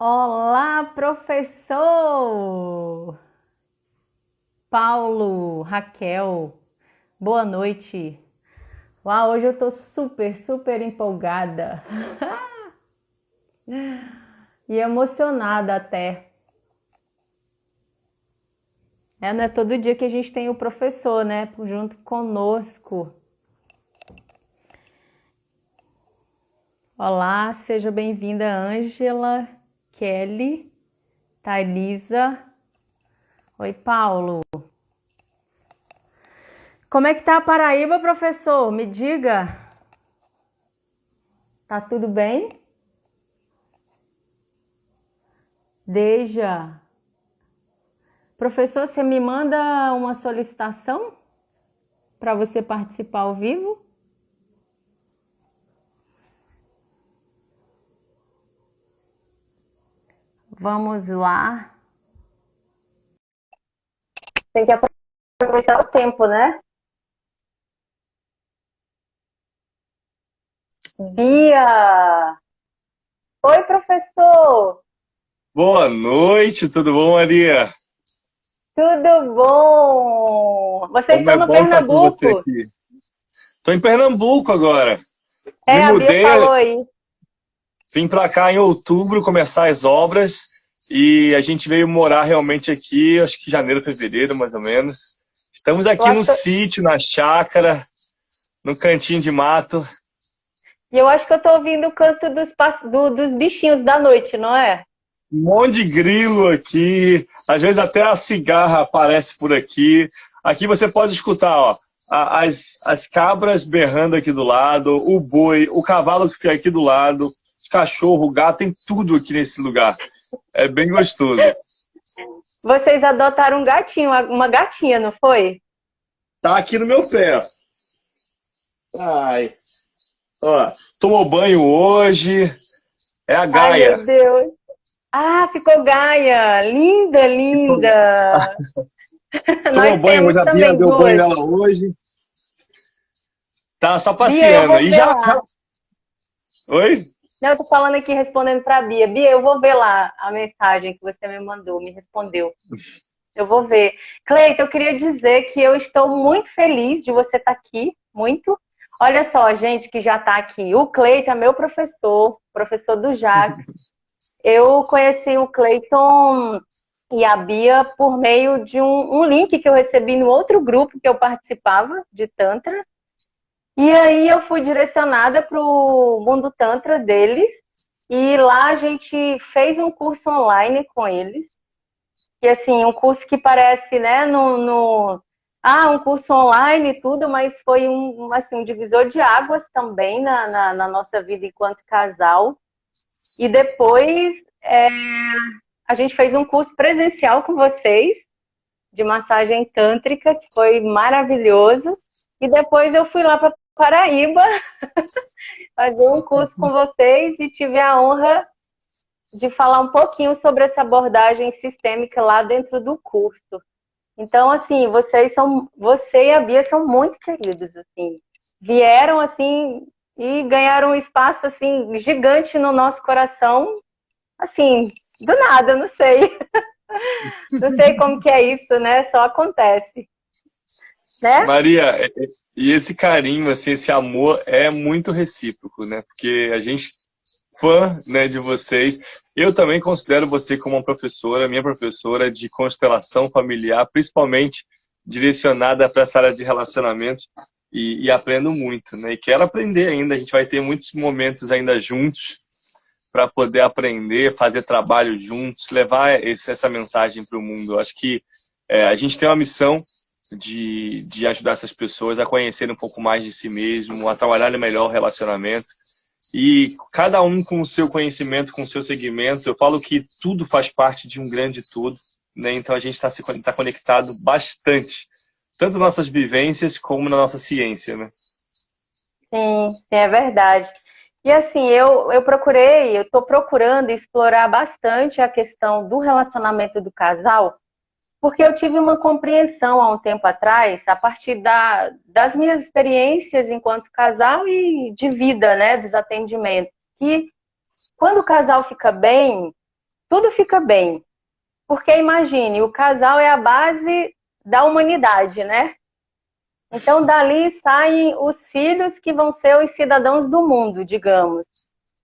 Olá, professor! Paulo, Raquel, boa noite. Uau, hoje eu tô super empolgada e emocionada até. Não é todo dia que a gente tem o professor, né, junto conosco. Olá, seja bem-vinda, Ângela, Kelly, Thailisa. Oi, Paulo. Como é que tá a Paraíba, professor? Me diga. Tá tudo bem? Deja. Professor, você me manda uma solicitação para você participar ao vivo? Vamos lá. Tem que aproveitar o tempo, né? Bia! Oi, professor! Boa noite, tudo bom, Maria? Tudo bom? Vocês Como estão é no bom estar com você Pernambuco? aqui. Estou em Pernambuco agora. Me É, a Bia falou mudei, aí. vim para cá em outubro começar as obras e a gente veio morar realmente aqui, acho que janeiro, fevereiro, mais ou menos. Estamos Eu aqui acho no que, sítio, na chácara, no cantinho de mato. eu acho que eu tô ouvindo o canto dos bichinhos da noite, não é? Um monte de grilo aqui, às vezes até a cigarra aparece por aqui. Aqui você pode escutar, ó, as cabras berrando aqui do lado, o boi, o cavalo que fica aqui do lado, cachorro, gato, tem tudo aqui nesse lugar. É bem gostoso. Vocês adotaram um gatinho, uma gatinha, não foi? Tá aqui no meu pé. Ai, ó, tomou banho hoje, é a Ai, Gaia. meu Deus. Ah, ficou Gaia! Linda, linda! Tomou Nós banho temos hoje, a Bia também deu banho duas. nela hoje. Tá só Bia, eu passeando. vou E ver já. lá. Oi? Não, eu tô falando aqui, respondendo pra Bia. Bia, eu vou ver lá a mensagem que você me mandou, me respondeu. Eu vou ver. Cleito, eu queria dizer que eu estou muito feliz de você estar aqui, muito. Olha só, gente que já está aqui. O Cleito é meu professor, professor do Jax. Eu conheci o Cleiton e a Bia por meio de um link que eu recebi no outro grupo que eu participava, de Tantra. E aí eu fui direcionada para o mundo Tantra deles. E lá a gente fez um curso online com eles. E assim, um curso que parece, né, um curso online e tudo, mas foi assim, um divisor de águas também na nossa vida enquanto casal. E depois a gente fez um curso presencial com vocês, de massagem tântrica, que foi maravilhoso. E depois eu fui lá para Paraíba fazer um curso com vocês e tive a honra de falar um pouquinho sobre essa abordagem sistêmica lá dentro do curso. Então, assim, você e a Bia são muito queridos, assim. Vieram, assim, e ganharam um espaço, assim, gigante no nosso coração, assim, do nada, não sei. Não sei como que é isso, né? Só acontece, né? Maria, e esse carinho, assim, esse amor é muito recíproco, né? Porque a gente fã, né, de vocês. Eu também considero você como uma professora, minha professora de constelação familiar, principalmente direcionada para essa área de relacionamentos e aprendo muito, né? E quero aprender ainda. A gente vai ter muitos momentos ainda juntos para poder aprender, fazer trabalho juntos, levar essa mensagem para o mundo. Eu acho que a gente tem uma missão de ajudar essas pessoas a conhecerem um pouco mais de si mesmo, a trabalhar melhor o relacionamento. E cada um com o seu conhecimento, com o seu segmento, eu falo que tudo faz parte de um grande todo, né? Então a gente tá conectado bastante, tanto nas nossas vivências como na nossa ciência, né? Sim, sim, é verdade. E assim, eu estou procurando explorar bastante a questão do relacionamento do casal, porque eu tive uma compreensão há um tempo atrás, a partir das minhas experiências enquanto casal e de vida, né, dos atendimentos, que quando o casal fica bem, tudo fica bem. Porque imagine, o casal é a base da humanidade, né? Então, dali saem os filhos que vão ser os cidadãos do mundo, digamos.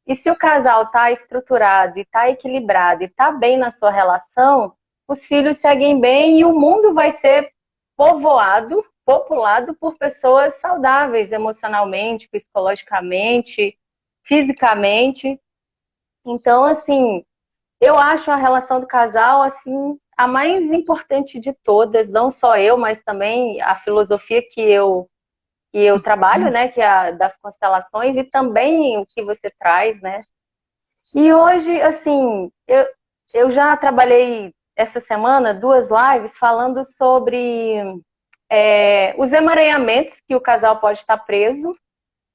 E se o casal está estruturado, está equilibrado e está bem na sua relação, os filhos seguem bem e o mundo vai ser populado por pessoas saudáveis emocionalmente, psicologicamente, fisicamente. Então, assim, eu acho a relação do casal, assim, a mais importante de todas, não só eu, mas também a filosofia que eu trabalho, né, que é a das constelações, e também o que você traz, né? E hoje, assim, eu já trabalhei essa semana 2 lives falando sobre os emaranhamentos que o casal pode estar preso,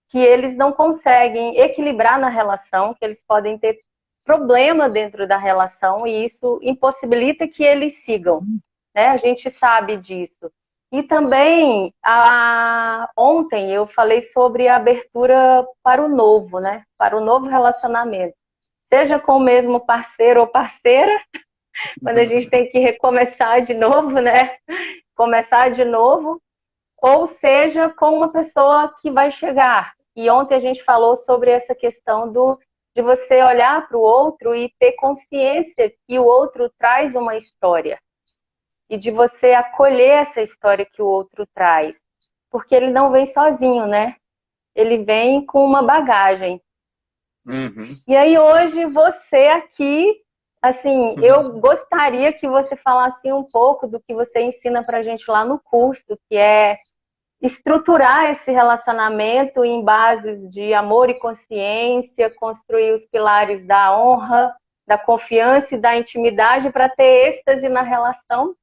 que eles não conseguem equilibrar na relação, que eles podem ter problema dentro da relação e isso impossibilita que eles sigam, né? A gente sabe disso. E também, ontem eu falei sobre a abertura para o novo, né? Para o novo relacionamento. Seja com o mesmo parceiro ou parceira, quando a gente tem que recomeçar de novo, né? Começar de novo, ou seja, com uma pessoa que vai chegar. E ontem a gente falou sobre essa questão de você olhar para o outro e ter consciência que o outro traz uma história. E de você acolher essa história que o outro traz. Porque ele não vem sozinho, né? Ele vem com uma bagagem. Uhum. E aí hoje você aqui, assim, eu gostaria que você falasse um pouco do que você ensina pra gente lá no curso, que é estruturar esse relacionamento em bases de amor e consciência, construir os pilares da honra, da confiança e da intimidade para ter êxtase na relação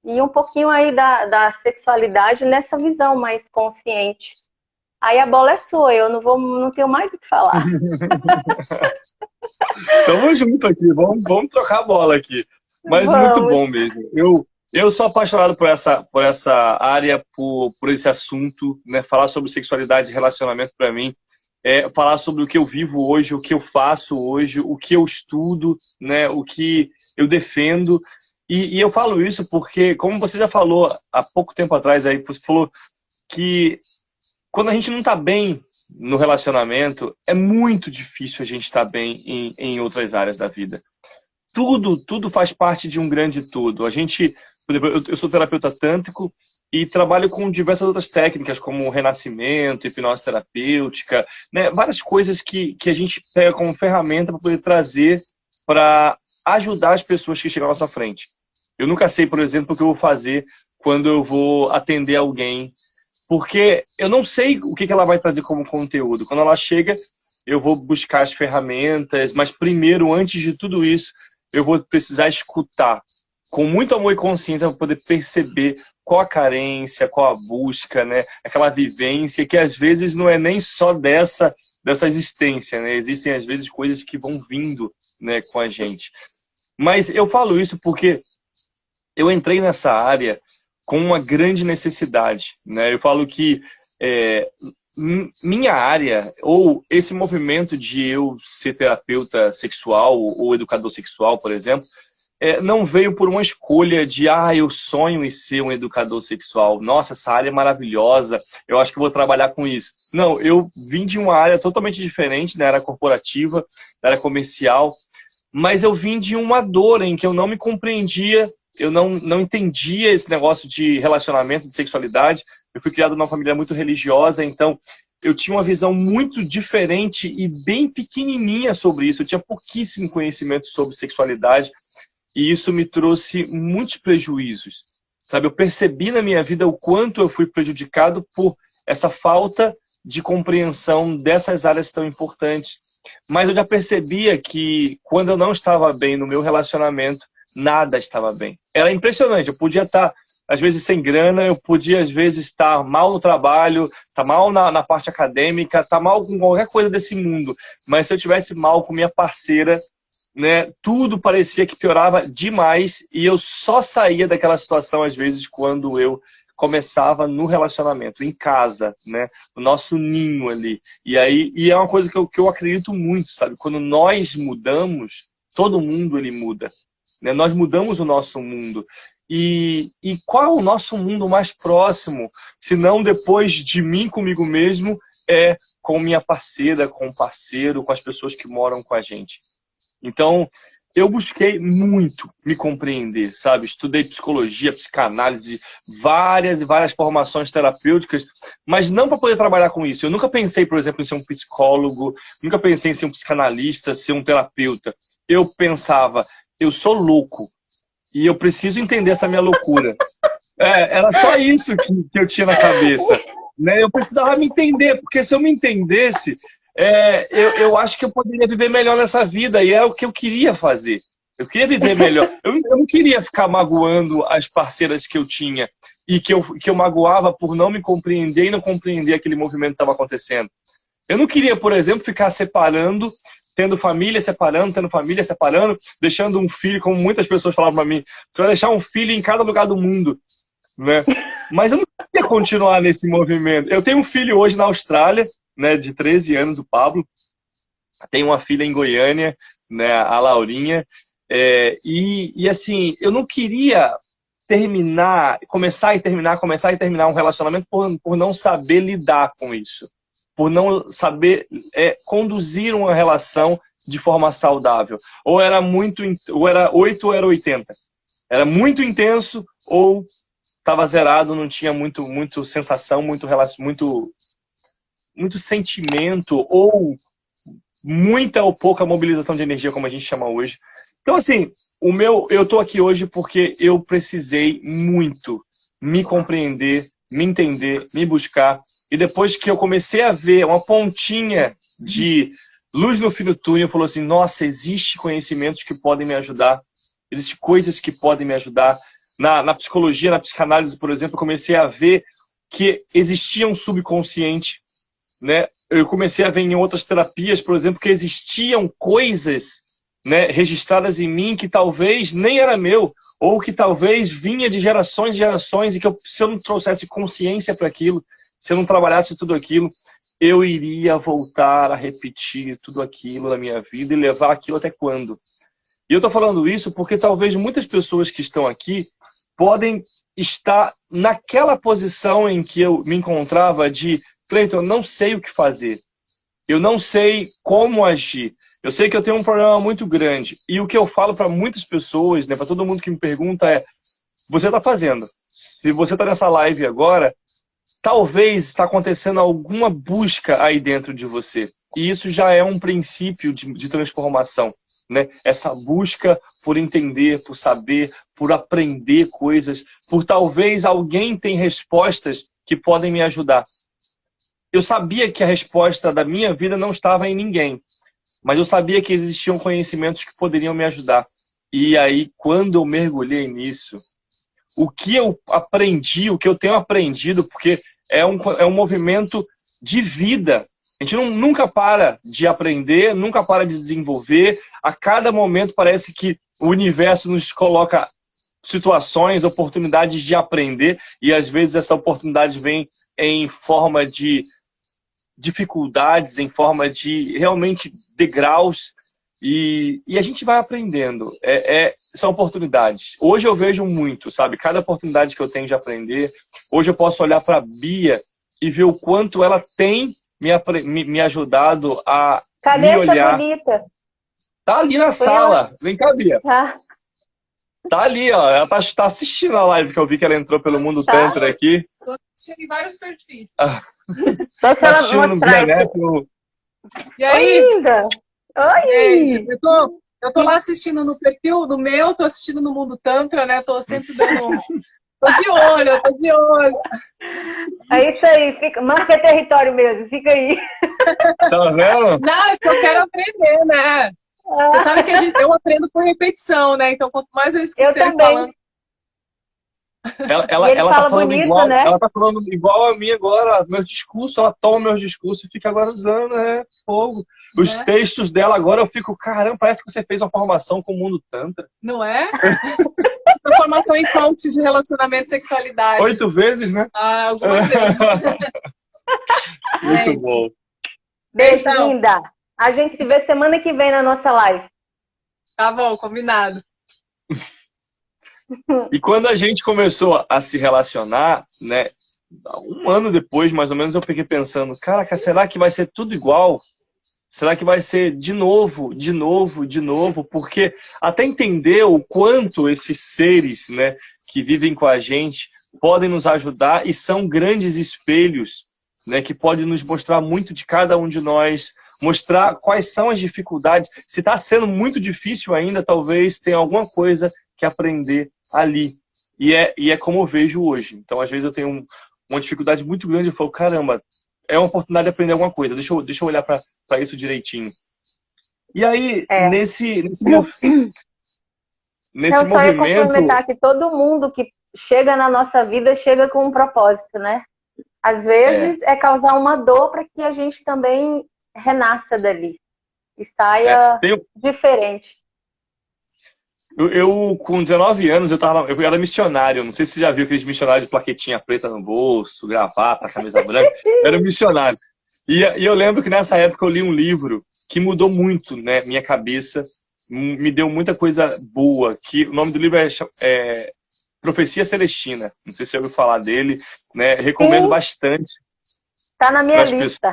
e um pouquinho aí da sexualidade nessa visão mais consciente. Aí a bola é sua, eu não tenho mais o que falar. Tamo junto aqui, vamos trocar a bola aqui. Mas muito Vamos. bom mesmo. Eu sou apaixonado por essa área, por esse assunto, né? Falar sobre sexualidade e relacionamento para mim, falar sobre o que eu vivo hoje, o que eu faço hoje, o que eu estudo, né? O que eu defendo. E eu falo isso porque, como você já falou há pouco tempo atrás, aí você falou que quando a gente não está bem no relacionamento, é muito difícil a gente estar bem em outras áreas da vida. Tudo faz parte de um grande todo. A gente, por exemplo, eu sou terapeuta tântrico e trabalho com diversas outras técnicas, como renascimento, hipnose terapêutica, né? Várias coisas que a gente pega como ferramenta para poder trazer para ajudar as pessoas que chegam à nossa frente. Eu nunca sei, por exemplo, o que eu vou fazer quando eu vou atender alguém, porque eu não sei o que ela vai trazer como conteúdo. Quando ela chega, eu vou buscar as ferramentas, mas primeiro, antes de tudo isso, eu vou precisar escutar com muito amor e consciência para poder perceber qual a carência, qual a busca, né? Aquela vivência que às vezes não é nem só dessa existência, né? Existem às vezes coisas que vão vindo, né, com a gente. Mas eu falo isso porque eu entrei nessa área com uma grande necessidade, né? Eu falo que minha área, ou esse movimento de eu ser terapeuta sexual ou educador sexual, por exemplo, não veio por uma escolha de, eu sonho em ser um educador sexual. Nossa, essa área é maravilhosa, eu acho que vou trabalhar com isso. Não, eu vim de uma área totalmente diferente, da área corporativa, da área comercial, mas eu vim de uma dor em que eu não me compreendia, eu não entendia esse negócio de relacionamento, de sexualidade. Eu fui criado numa família muito religiosa, então eu tinha uma visão muito diferente e bem pequenininha sobre isso. Eu tinha pouquíssimo conhecimento sobre sexualidade e isso me trouxe muitos prejuízos. Sabe, eu percebi na minha vida o quanto eu fui prejudicado por essa falta de compreensão dessas áreas tão importantes. Mas eu já percebia que quando eu não estava bem no meu relacionamento, nada estava bem. Era impressionante, eu podia estar, às vezes, sem grana, eu podia, às vezes, estar mal no trabalho, estar mal na parte acadêmica, estar mal com qualquer coisa desse mundo. Mas se eu estivesse mal com minha parceira, né, tudo parecia que piorava demais e eu só saía daquela situação, às vezes, quando eu começava no relacionamento, em casa, né, o nosso ninho ali. E é uma coisa que eu acredito muito, sabe? Quando nós mudamos, Todo mundo ele muda, né? Nós mudamos o nosso mundo. E qual é o nosso mundo mais próximo, se não depois de mim comigo mesmo, é com minha parceira, com o parceiro, com as pessoas que moram com a gente. Então, eu busquei muito me compreender, sabe? Estudei psicologia, psicanálise, várias e várias formações terapêuticas, mas não para poder trabalhar com isso. Eu nunca pensei, por exemplo, em ser um psicólogo, nunca pensei em ser um psicanalista, ser um terapeuta. Eu pensava, eu sou louco e eu preciso entender essa minha loucura. Era só isso que eu tinha na cabeça, né? Eu precisava me entender, porque se eu me entendesse, eu acho que eu poderia viver melhor nessa vida, e era o que eu queria fazer. Eu queria viver melhor. Eu não queria ficar magoando as parceiras que eu tinha e que eu magoava por não me compreender e não compreender aquele movimento que estava acontecendo. Eu não queria, por exemplo, ficar separando, tendo família separando, deixando um filho, como muitas pessoas falavam para mim, você vai deixar um filho em cada lugar do mundo, né? Mas eu não queria continuar nesse movimento. Eu tenho um filho hoje na Austrália, né, de 13 anos, o Pablo. Tenho uma filha em Goiânia, né, a Laurinha. E assim, eu não queria começar e terminar um relacionamento por não saber lidar com isso. Por não saber conduzir uma relação de forma saudável. Ou era 8 ou era 80. Era muito intenso ou estava zerado, não tinha muito sensação, muito sentimento, ou muita ou pouca mobilização de energia, como a gente chama hoje. Então, assim, eu tô aqui hoje porque eu precisei muito me compreender, me entender, me buscar. E depois que eu comecei a ver uma pontinha de luz no fim do túnel, falou assim, nossa, existe conhecimentos que podem me ajudar, existem coisas que podem me ajudar. Na psicologia, na psicanálise, por exemplo, eu comecei a ver que existia um subconsciente, né? Eu comecei a ver em outras terapias, por exemplo, que existiam coisas, né, registradas em mim que talvez nem era meu, ou que talvez vinha de gerações e gerações, e que se eu não trouxesse consciência para aquilo, se eu não trabalhasse tudo aquilo, eu iria voltar a repetir tudo aquilo na minha vida e levar aquilo até quando? E eu estou falando isso porque talvez muitas pessoas que estão aqui podem estar naquela posição em que eu me encontrava de, Cleiton, eu não sei o que fazer. Eu não sei como agir. Eu sei que eu tenho um problema muito grande. E o que eu falo para muitas pessoas, né, para todo mundo que me pergunta é, você está fazendo. Se você está nessa live agora, talvez está acontecendo alguma busca aí dentro de você. E isso já é um princípio de transformação, né? Essa busca por entender, por saber, por aprender coisas, por talvez alguém tenha respostas que podem me ajudar. Eu sabia que a resposta da minha vida não estava em ninguém, mas eu sabia que existiam conhecimentos que poderiam me ajudar. E aí, quando eu mergulhei nisso, o que eu aprendi, o que eu tenho aprendido, porque é um movimento de vida. A gente nunca para de aprender, nunca para de desenvolver. A cada momento parece que o universo nos coloca situações, oportunidades de aprender, e às vezes essa oportunidade vem em forma de dificuldades, em forma de realmente degraus, e a gente vai aprendendo. São oportunidades. Hoje eu vejo muito, sabe? Cada oportunidade que eu tenho de aprender, hoje eu posso olhar para a Bia e ver o quanto ela tem me ajudado a Cadê me olhar. Essa bonita? Tá ali na sala. Vem cá, Bia. Tá ali, ó. Ela tá assistindo a live que eu vi que ela entrou pelo Mundo Tantra aqui. Tô assistindo em vários perfis. Só se Tá ela assistindo no mostrar. Bia. E aí? Oi, linda! Oi! Gente, eu tô lá assistindo no perfil do meu, tô assistindo no Mundo Tantra, né? Tô sempre dando... Tô de olho. É isso aí, marca território mesmo, fica aí. Tá vendo? Não, é que eu quero aprender, né? Você sabe que eu aprendo por repetição, né? Então, quanto mais eu escuto ele falando... Ela tá falando bonito, igual, né? Ela tá falando igual a mim agora, meus discursos, ela toma meus discursos e fica agora usando, fogo. Os textos dela agora eu fico, caramba, parece que você fez uma formação com o Mundo Tantra. Não é? Uma formação em coach de relacionamento e sexualidade. 8 vezes, né? Ah, algumas vezes. Muito bom. Beijo, linda. A gente se vê semana que vem na nossa live. Tá bom, combinado. E quando a gente começou a se relacionar, né, um ano depois, mais ou menos, eu fiquei pensando, caraca, será que vai ser tudo igual? Será que vai ser de novo, de novo, de novo? Porque até entender o quanto esses seres, né, que vivem com a gente podem nos ajudar e são grandes espelhos, né, que podem nos mostrar muito de cada um de nós, mostrar quais são as dificuldades. Se está sendo muito difícil ainda, talvez tenha alguma coisa que aprender ali. E é como eu vejo hoje. Então, às vezes, eu tenho uma dificuldade muito grande. Eu falo, caramba, é uma oportunidade de aprender alguma coisa. Deixa eu olhar para isso direitinho. E aí, nesse Eu só ia movimento... complementar que todo mundo que chega na nossa vida chega com um propósito, né? Às vezes é causar uma dor para que a gente também renasça dali e saia diferente. Eu, com 19 anos, eu era missionário. Não sei se você já viu aqueles missionários de plaquetinha preta no bolso, gravata, camisa branca. Eu era missionário. E eu lembro que nessa época eu li um livro que mudou muito, né, minha cabeça, me deu muita coisa boa. Que o nome do livro é Profecia Celestina. Não sei se você ouviu falar dele, né? Recomendo bastante. Tá na minha lista.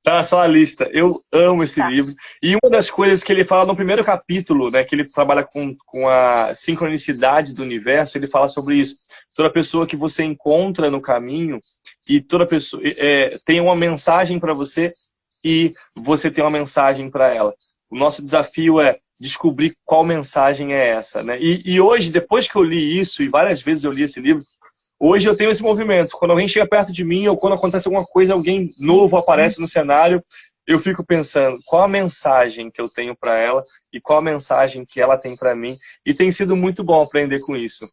Tá na sua lista. Eu amo esse livro. E uma das coisas que ele fala no primeiro capítulo, né, que ele trabalha com a sincronicidade do universo, ele fala sobre isso. Toda pessoa que você encontra no caminho, e toda pessoa tem uma mensagem para você e você tem uma mensagem para ela. O nosso desafio é descobrir qual mensagem é essa, né? E hoje, depois que eu li isso, e várias vezes eu li esse livro, hoje eu tenho esse movimento. Quando alguém chega perto de mim ou quando acontece alguma coisa, alguém novo aparece no cenário, eu fico pensando qual a mensagem que eu tenho para ela e qual a mensagem que ela tem para mim. E tem sido muito bom aprender com isso.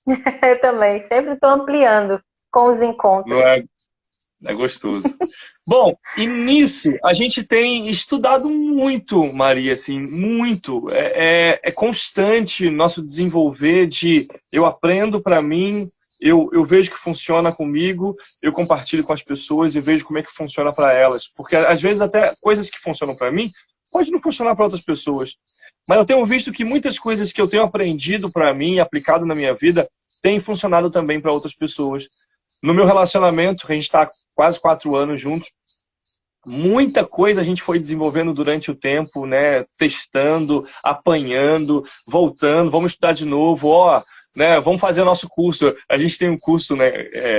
Eu também. Sempre estou ampliando com os encontros. Não é? É gostoso. Bom, e nisso a gente tem estudado muito, Maria, assim, muito. É constante nosso desenvolver eu aprendo para mim, eu vejo que funciona comigo, eu compartilho com as pessoas e vejo como é que funciona para elas. Porque às vezes até coisas que funcionam para mim pode não funcionar para outras pessoas. Mas eu tenho visto que muitas coisas que eu tenho aprendido para mim e aplicado na minha vida têm funcionado também para outras pessoas. No meu relacionamento, a gente está quase 4 anos juntos, muita coisa a gente foi desenvolvendo durante o tempo, né? Testando, apanhando, voltando, vamos estudar de novo, né? Vamos fazer o nosso curso. A gente tem um curso, né,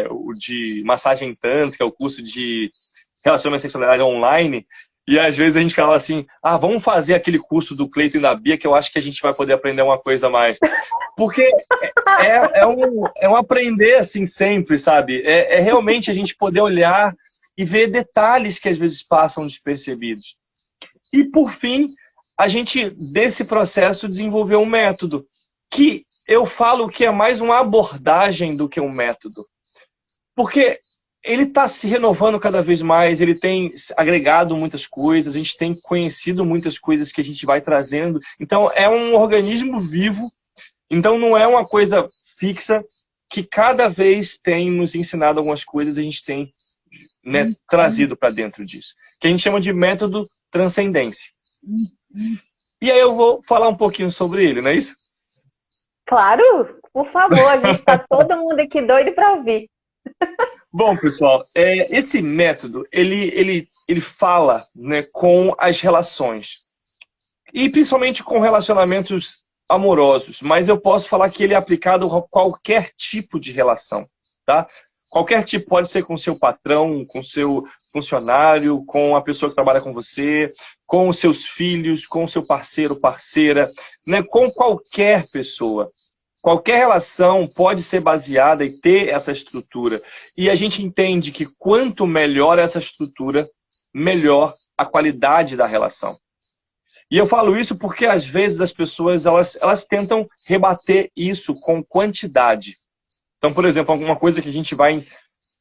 o de massagem tântrica, o curso de relacionamento e sexualidade online, e às vezes a gente fala assim, vamos fazer aquele curso do Cleiton e da Bia, que eu acho que a gente vai poder aprender uma coisa a mais. Porque é um aprender assim sempre, sabe? É realmente a gente poder olhar e ver detalhes que às vezes passam despercebidos. E por fim, a gente, desse processo, desenvolveu um método, que eu falo que é mais uma abordagem do que um método. Porque ele está se renovando cada vez mais, ele tem agregado muitas coisas, a gente tem conhecido muitas coisas que a gente vai trazendo. Então, é um organismo vivo, então não é uma coisa fixa, que cada vez tem nos ensinado algumas coisas, a gente tem, né, trazido para dentro disso. Que a gente chama de método transcendência. E aí eu vou falar um pouquinho sobre ele, não é isso? Claro, por favor, a gente está todo mundo aqui doido para ouvir. Bom, pessoal, esse método, ele fala, né, com as relações. E principalmente com relacionamentos amorosos. Mas eu posso falar que ele é aplicado a qualquer tipo de relação, tá? Qualquer tipo, pode ser com o seu patrão, com o seu funcionário, com a pessoa que trabalha com você, com os seus filhos, com o seu parceiro, parceira, né? Com qualquer pessoa. Qualquer relação pode ser baseada e ter essa estrutura. E a gente entende que quanto melhor essa estrutura, melhor a qualidade da relação. E eu falo isso porque às vezes as pessoas elas tentam rebater isso com quantidade. Então, por exemplo, alguma coisa que a gente vai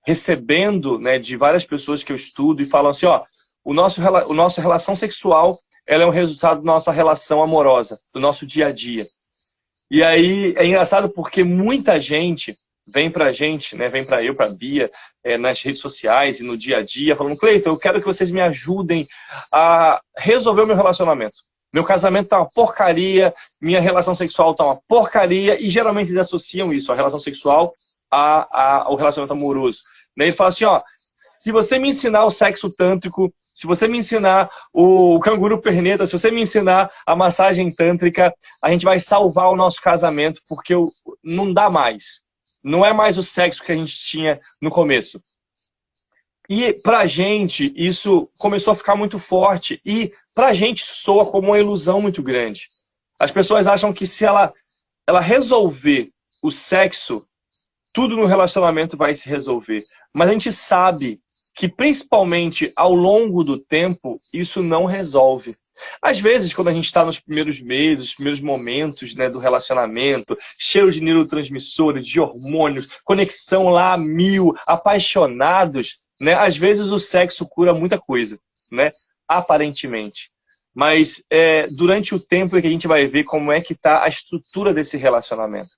recebendo, né, de várias pessoas que eu estudo e falam assim, o nosso relação sexual ela é um resultado da nossa relação amorosa, do nosso dia a dia. E aí é engraçado porque muita gente vem pra gente, né, vem pra eu, pra Bia, nas redes sociais e no dia a dia, falando, Cleiton, eu quero que vocês me ajudem a resolver o meu relacionamento. Meu casamento tá uma porcaria, minha relação sexual tá uma porcaria, e geralmente eles associam isso, a relação sexual, ao relacionamento amoroso. Ele fala assim, ó, se você me ensinar o sexo tântrico, se você me ensinar o canguru perneta, se você me ensinar a massagem tântrica, a gente vai salvar o nosso casamento, porque não dá mais. Não é mais o sexo que a gente tinha no começo. E pra gente, isso começou a ficar muito forte. E pra gente soa como uma ilusão muito grande. As pessoas acham que se ela resolver o sexo, tudo no relacionamento vai se resolver. Mas a gente sabe que, principalmente ao longo do tempo, isso não resolve. Às vezes, quando a gente está nos primeiros meses, os primeiros momentos, né, do relacionamento, cheio de neurotransmissores, de hormônios, conexão lá a 1000, apaixonados, né, às vezes o sexo cura muita coisa, né, aparentemente. Mas durante o tempo é que a gente vai ver como é que está a estrutura desse relacionamento.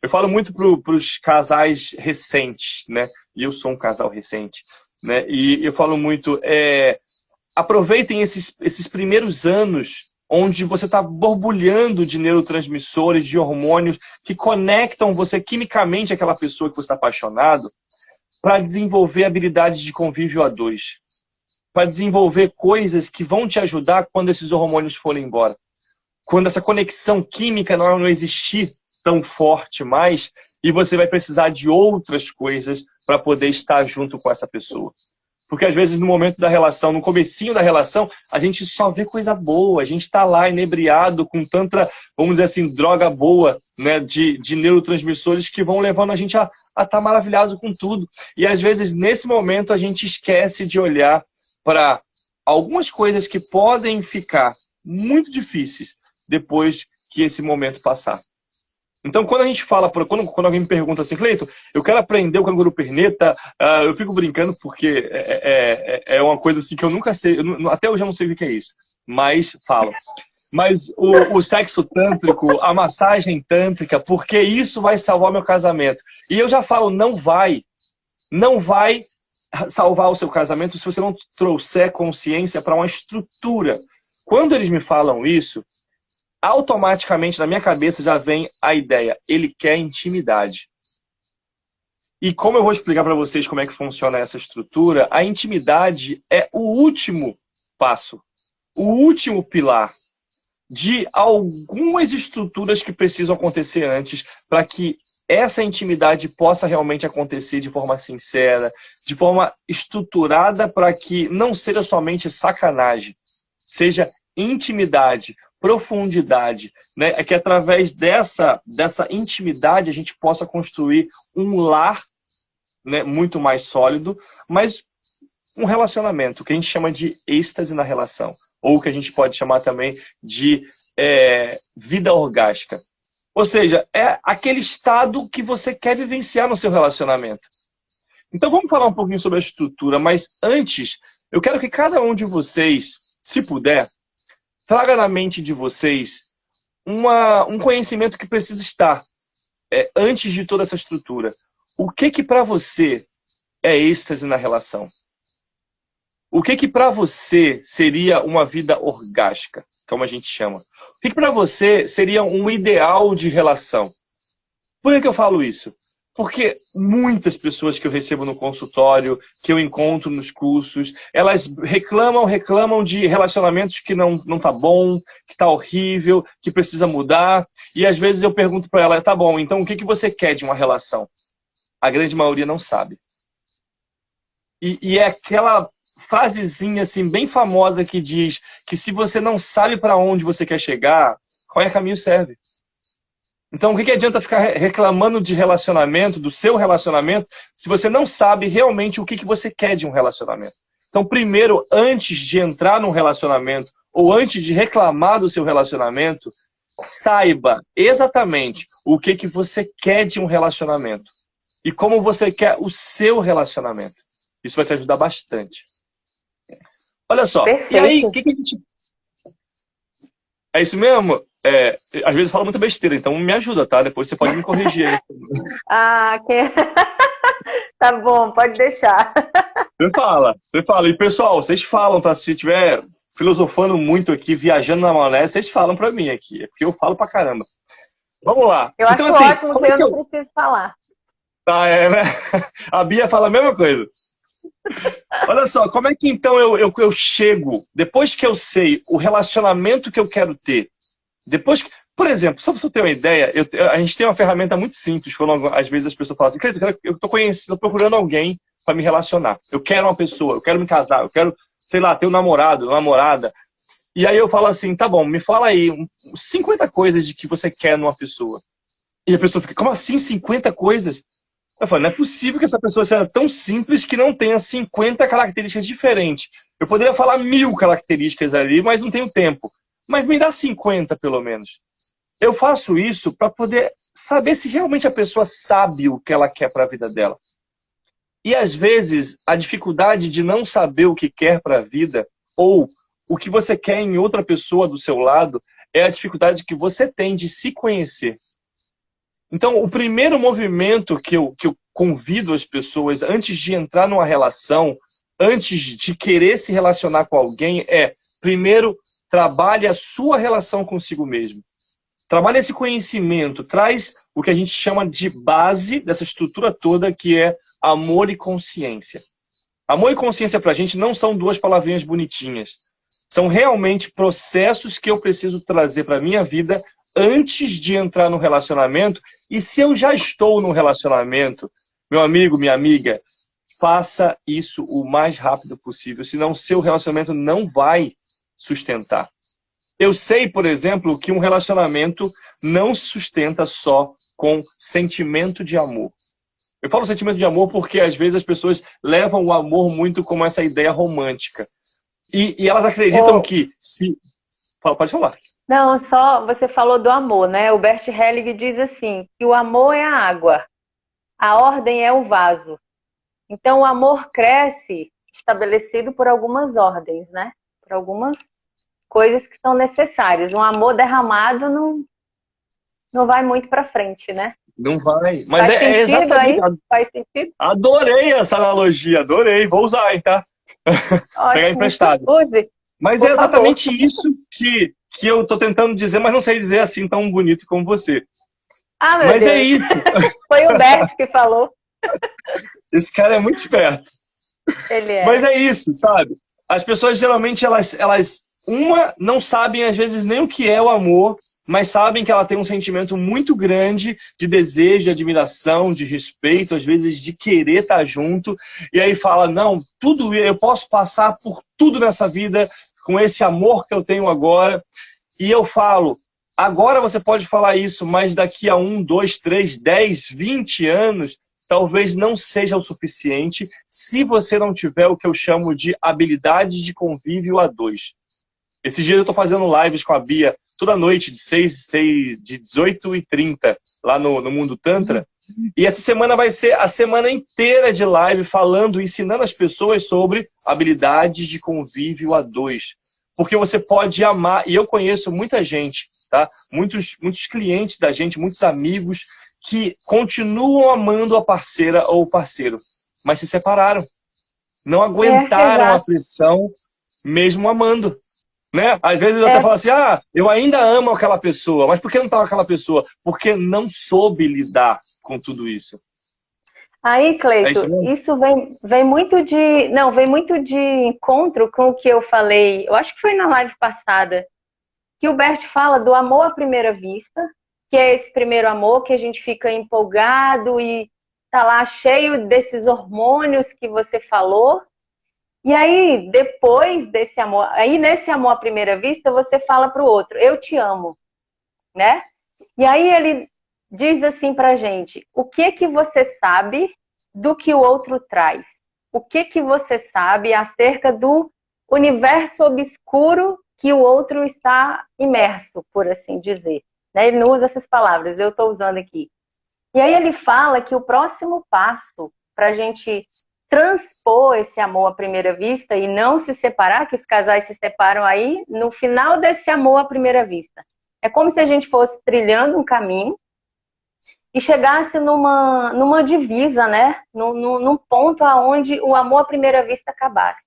Eu falo muito para os casais recentes, né? E eu sou um casal recente, né? E eu falo muito, aproveitem esses primeiros anos onde você está borbulhando de neurotransmissores, de hormônios que conectam você quimicamente àquela pessoa que você está apaixonado, para desenvolver habilidades de convívio a dois. Para desenvolver coisas que vão te ajudar quando esses hormônios forem embora. Quando essa conexão química não existir tão forte mais, e você vai precisar de outras coisas para poder estar junto com essa pessoa. Porque às vezes no momento da relação, no comecinho da relação, a gente só vê coisa boa, a gente está lá inebriado com tanta, vamos dizer assim, droga boa, né, de neurotransmissores que vão levando a gente a estar maravilhado com tudo. E às vezes nesse momento a gente esquece de olhar para algumas coisas que podem ficar muito difíceis depois que esse momento passar. Então, quando a gente fala, quando alguém me pergunta assim, Cleiton, eu quero aprender o canguru perneta, eu fico brincando porque é uma coisa assim que eu nunca sei, até hoje eu não sei o que é isso, mas falo. Mas o sexo tântrico, a massagem tântrica, porque isso vai salvar meu casamento. E eu já falo, não vai salvar o seu casamento se você não trouxer consciência para uma estrutura. Quando eles me falam isso, automaticamente na minha cabeça já vem a ideia, ele quer intimidade. E como eu vou explicar para vocês como é que funciona essa estrutura, a intimidade é o último passo, o último pilar de algumas estruturas que precisam acontecer antes para que essa intimidade possa realmente acontecer de forma sincera, de forma estruturada, para que não seja somente sacanagem, seja intimidade, profundidade, né? É que através dessa intimidade a gente possa construir um lar, né, muito mais sólido, mas um relacionamento, que a gente chama de êxtase na relação, ou que a gente pode chamar também de vida orgástica. Ou seja, é aquele estado que você quer vivenciar no seu relacionamento. Então vamos falar um pouquinho sobre a estrutura, mas antes, eu quero que cada um de vocês, se puder, traga na mente de vocês um conhecimento que precisa estar antes de toda essa estrutura. O que para você é êxtase na relação? O que para você seria uma vida orgástica, como a gente chama? O que para você seria um ideal de relação? Por que eu falo isso? Porque muitas pessoas que eu recebo no consultório, que eu encontro nos cursos, elas reclamam de relacionamentos que não tá bom, que tá horrível, que precisa mudar. E às vezes eu pergunto para ela, tá bom, então o que você quer de uma relação? A grande maioria não sabe. E é aquela frasezinha assim, bem famosa que diz que se você não sabe para onde você quer chegar, qualquer caminho serve. Então, o que adianta ficar reclamando de relacionamento, do seu relacionamento, se você não sabe realmente o que você quer de um relacionamento? Então, primeiro, antes de entrar num relacionamento, ou antes de reclamar do seu relacionamento, saiba exatamente o que você quer de um relacionamento. E como você quer o seu relacionamento. Isso vai te ajudar bastante. Olha só, Perfeito. E aí, o que a gente... É isso mesmo? Às vezes eu falo muita besteira, então me ajuda, tá? Depois você pode me corrigir aí. Tá bom, pode deixar. Você fala. E pessoal, vocês falam, tá? Se tiver filosofando muito aqui, viajando na maionese, vocês falam pra mim aqui, é porque eu falo pra caramba. Vamos lá. Eu Então, acho assim, ótimo que eu não preciso falar. Ah, é, né? A Bia fala a mesma coisa. Olha só, como é que então eu chego, depois que eu sei o relacionamento que eu quero ter, depois que, por exemplo, só para você ter uma ideia, a gente tem uma ferramenta muito simples, quando às vezes as pessoas falam assim, eu estou procurando alguém para me relacionar, eu quero uma pessoa, eu quero me casar, eu quero, sei lá, ter um namorado, uma namorada, e aí eu falo assim, tá bom, me fala aí 50 coisas de que você quer numa pessoa. E a pessoa fica, como assim 50 coisas? Eu falo, não é possível que essa pessoa seja tão simples que não tenha 50 características diferentes. Eu poderia falar 1000 características ali, mas não tenho tempo. Mas me dá 50, pelo menos. Eu faço isso para poder saber se realmente a pessoa sabe o que ela quer para a vida dela. E, às vezes, a dificuldade de não saber o que quer para a vida, ou o que você quer em outra pessoa do seu lado, é a dificuldade que você tem de se conhecer. Então, o primeiro movimento que eu convido as pessoas antes de entrar numa relação, antes de querer se relacionar com alguém, é, primeiro, trabalhe a sua relação consigo mesmo. Trabalhe esse conhecimento, traz o que a gente chama de base dessa estrutura toda, que é amor e consciência. Amor e consciência pra gente não são duas palavrinhas bonitinhas. São realmente processos que eu preciso trazer para a minha vida antes de entrar no relacionamento. E se eu já estou num relacionamento, meu amigo, minha amiga, faça isso o mais rápido possível, senão o seu relacionamento não vai sustentar. Eu sei, por exemplo, que um relacionamento não se sustenta só com sentimento de amor. Eu falo sentimento de amor porque às vezes as pessoas levam o amor muito como essa ideia romântica. E elas acreditam que se... Pode falar. Não, só você falou do amor, né? O Bert Helling diz assim, que o amor é a água, a ordem é o vaso. Então o amor cresce estabelecido por algumas ordens, né? Por algumas coisas que são necessárias. Um amor derramado não vai muito para frente, né? Não vai. Mas Faz é sentido exatamente... aí? Faz sentido? Adorei essa analogia, adorei. Vou usar, hein, tá? Pegar Ótimo. emprestado. Use, Mas por é exatamente favor. isso que eu tô tentando dizer, mas não sei dizer assim tão bonito como você. Ah, meu Mas Deus. é isso. Foi o Bert que falou. Esse cara é muito esperto. Ele é. Mas é isso, sabe? As pessoas geralmente, não sabem às vezes nem o que é o amor, mas sabem que ela tem um sentimento muito grande de desejo, de admiração, de respeito, às vezes de querer estar junto, e aí fala, não, tudo eu posso passar por tudo nessa vida com esse amor que eu tenho agora. E eu falo, agora você pode falar isso, mas daqui a 1, 2, 3, 10, 20 anos, talvez não seja o suficiente se você não tiver o que eu chamo de habilidade de convívio a dois. Esses dias eu estou fazendo lives com a Bia toda noite, de 18h30, lá no Mundo Tantra. E essa semana vai ser a semana inteira de live falando, ensinando as pessoas sobre habilidades de convívio a dois. Porque você pode amar, e eu conheço muita gente, tá? Muitos clientes da gente, muitos amigos, que continuam amando a parceira ou o parceiro, mas se separaram. Não aguentaram a pressão, mesmo amando. Né? Às vezes eu até falo assim, eu ainda amo aquela pessoa, mas por que não tá com aquela pessoa? Porque não soube lidar com tudo isso. Aí, Cleito, isso vem muito de encontro com o que eu falei, eu acho que foi na live passada, que o Bert fala do amor à primeira vista, que é esse primeiro amor que a gente fica empolgado e tá lá cheio desses hormônios que você falou. E aí, depois desse amor, aí nesse amor à primeira vista, você fala para o outro, eu te amo, né? E aí ele diz assim pra gente, o que que você sabe do que o outro traz? O que que você sabe acerca do universo obscuro que o outro está imerso, por assim dizer? Né? Ele não usa essas palavras, eu estou usando aqui. E aí ele fala que o próximo passo para a gente transpor esse amor à primeira vista e não se separar, que os casais se separam aí, no final desse amor à primeira vista. É como se a gente fosse trilhando um caminho e chegasse numa divisa, né? Num ponto onde o amor à primeira vista acabasse.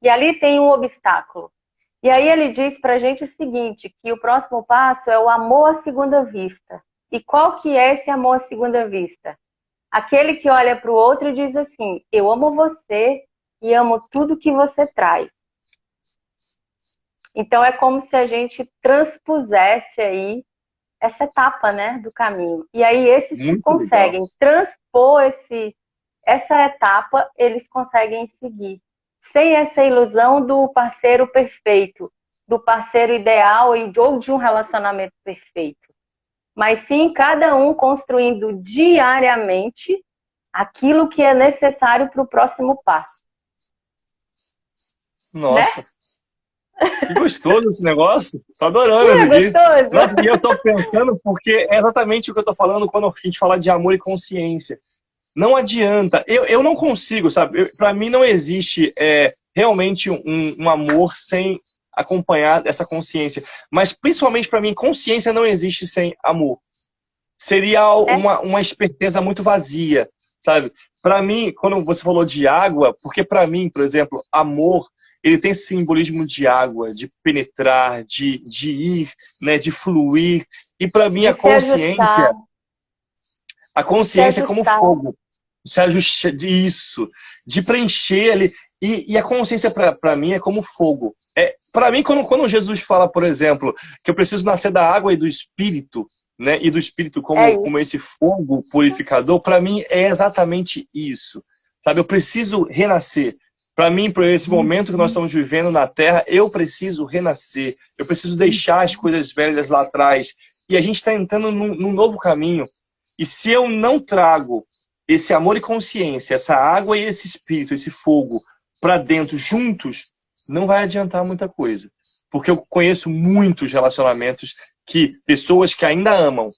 E ali tem um obstáculo. E aí ele diz pra gente o seguinte, que o próximo passo é o amor à segunda vista. E qual que é esse amor à segunda vista? Aquele que olha para o outro e diz assim, eu amo você e amo tudo que você traz. Então é como se a gente transpusesse aí essa etapa, né, do caminho. E aí esses que Muito legal. conseguem transpor essa etapa, eles conseguem seguir. Sem essa ilusão do parceiro perfeito, do parceiro ideal ou de um relacionamento perfeito. Mas sim cada um construindo diariamente aquilo que é necessário para o próximo passo. Nossa, Né? que gostoso esse negócio. Tô Não adorando é isso aqui. gostoso? Nossa, e eu tô pensando porque é exatamente o que eu tô falando quando a gente fala de amor e consciência. Não adianta. Eu não consigo, sabe? Para mim não existe realmente um amor sem acompanhar essa consciência. Mas principalmente para mim, consciência não existe sem amor. Seria É, uma esperteza muito vazia, sabe? Para mim, quando você falou de água, porque para mim, por exemplo, amor, ele tem esse simbolismo de água, de penetrar, de ir, né, de fluir. E para mim de se ajustar, a de se consciência é como ajustar. fogo, se ajusta disso, de preencher ele. E a consciência para mim é como fogo. Para mim, quando Jesus fala, por exemplo, que eu preciso nascer da água e do Espírito, né, e do Espírito É como isso. esse fogo purificador, para mim é exatamente isso. Sabe, eu preciso renascer. Para mim, por esse momento que nós estamos vivendo na Terra, eu preciso renascer. Eu preciso deixar as coisas velhas lá atrás. E a gente está entrando num novo caminho. E se eu não trago esse amor e consciência, essa água e esse espírito, esse fogo, para dentro juntos, não vai adiantar muita coisa. Porque eu conheço muitos relacionamentos que pessoas que ainda amam,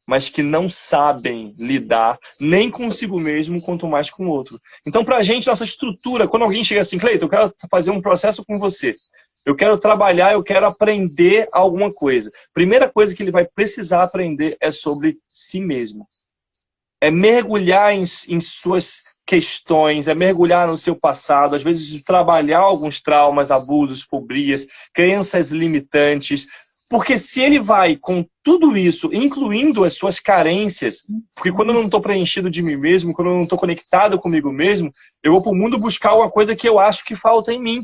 mas que não sabem lidar nem consigo mesmo, quanto mais com o outro. Então, para a gente, nossa estrutura, quando alguém chega assim, Cleiton, eu quero fazer um processo com você, eu quero trabalhar, eu quero aprender alguma coisa. Primeira coisa que ele vai precisar aprender é sobre si mesmo. É mergulhar em suas questões, é mergulhar no seu passado, às vezes trabalhar alguns traumas, abusos, fobias, crenças limitantes. Porque se ele vai com tudo isso, incluindo as suas carências, porque quando eu não estou preenchido de mim mesmo, quando eu não estou conectado comigo mesmo, eu vou para o mundo buscar alguma coisa que eu acho que falta em mim.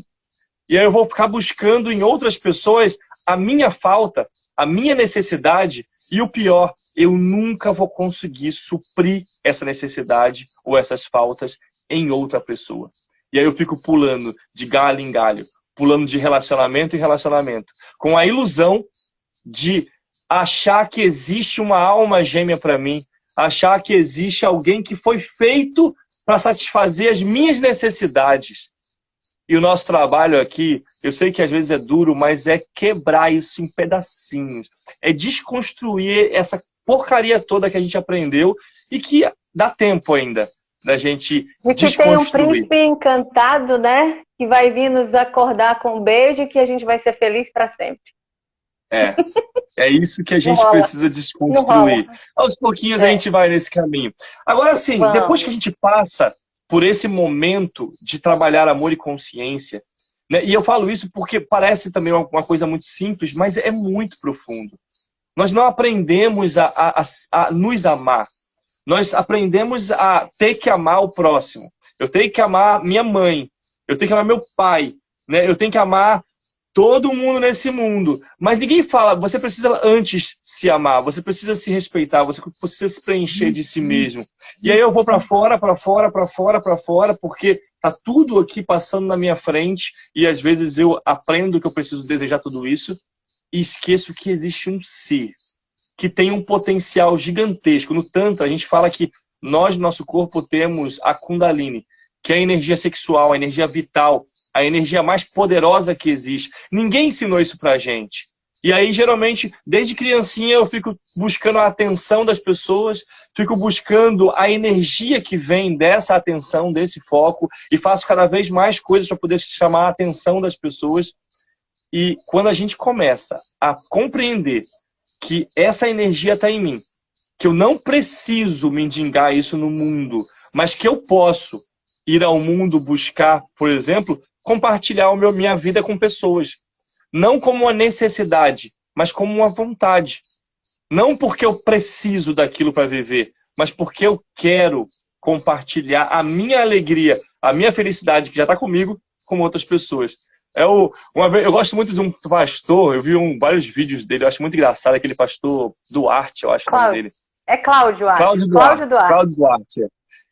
E aí eu vou ficar buscando em outras pessoas a minha falta, a minha necessidade, e o pior, eu nunca vou conseguir suprir essa necessidade ou essas faltas em outra pessoa. E aí eu fico pulando de galho em galho, pulando de relacionamento em relacionamento, com a ilusão de achar que existe uma alma gêmea para mim, achar que existe alguém que foi feito para satisfazer as minhas necessidades. E o nosso trabalho aqui, eu sei que às vezes é duro, mas é quebrar isso em pedacinhos. É desconstruir essa porcaria toda que a gente aprendeu e que dá tempo ainda da gente E que tem um desconstruir. príncipe encantado, né? Que vai vir nos acordar com um beijo e que a gente vai ser feliz para sempre. É isso que a Não gente rola, precisa não rola. desconstruir. Aos pouquinhos a É, gente vai nesse caminho. Agora sim, depois que a vamos. gente passa por esse momento de trabalhar amor e consciência, né, e eu falo isso porque parece também uma coisa muito simples, mas é muito profundo. Nós não aprendemos a nos amar. Nós aprendemos a ter que amar o próximo. Eu tenho que amar minha mãe. Eu tenho que amar meu pai. Né? Eu tenho que amar todo mundo nesse mundo. Mas ninguém fala, você precisa antes se amar, você precisa se respeitar, você precisa se preencher de si mesmo. E aí eu vou para fora, para fora, para fora, para fora, porque tá tudo aqui passando na minha frente e às vezes eu aprendo que eu preciso desejar tudo isso e esqueço que existe um ser que tem um potencial gigantesco. No Tantra, a gente fala que nós, no nosso corpo, temos a Kundalini, que é a energia sexual, a energia vital, a energia mais poderosa que existe. Ninguém ensinou isso pra gente. E aí, geralmente, desde criancinha, eu fico buscando a atenção das pessoas, fico buscando a energia que vem dessa atenção, desse foco, e faço cada vez mais coisas para poder chamar a atenção das pessoas. E quando a gente começa a compreender que essa energia está em mim, que eu não preciso mendigar isso no mundo, mas que eu posso ir ao mundo buscar, por exemplo, compartilhar minha vida com pessoas. não como uma necessidade, mas como uma vontade. Não porque eu preciso daquilo para viver, mas porque eu quero compartilhar a minha alegria, a minha felicidade, que já está comigo, com outras pessoas. Eu gosto muito de um pastor, eu vi vários vídeos dele, eu acho muito engraçado, aquele pastor Duarte, eu acho o nome dele. É Cláudio, acho. Cláudio Duarte. Cláudio Duarte.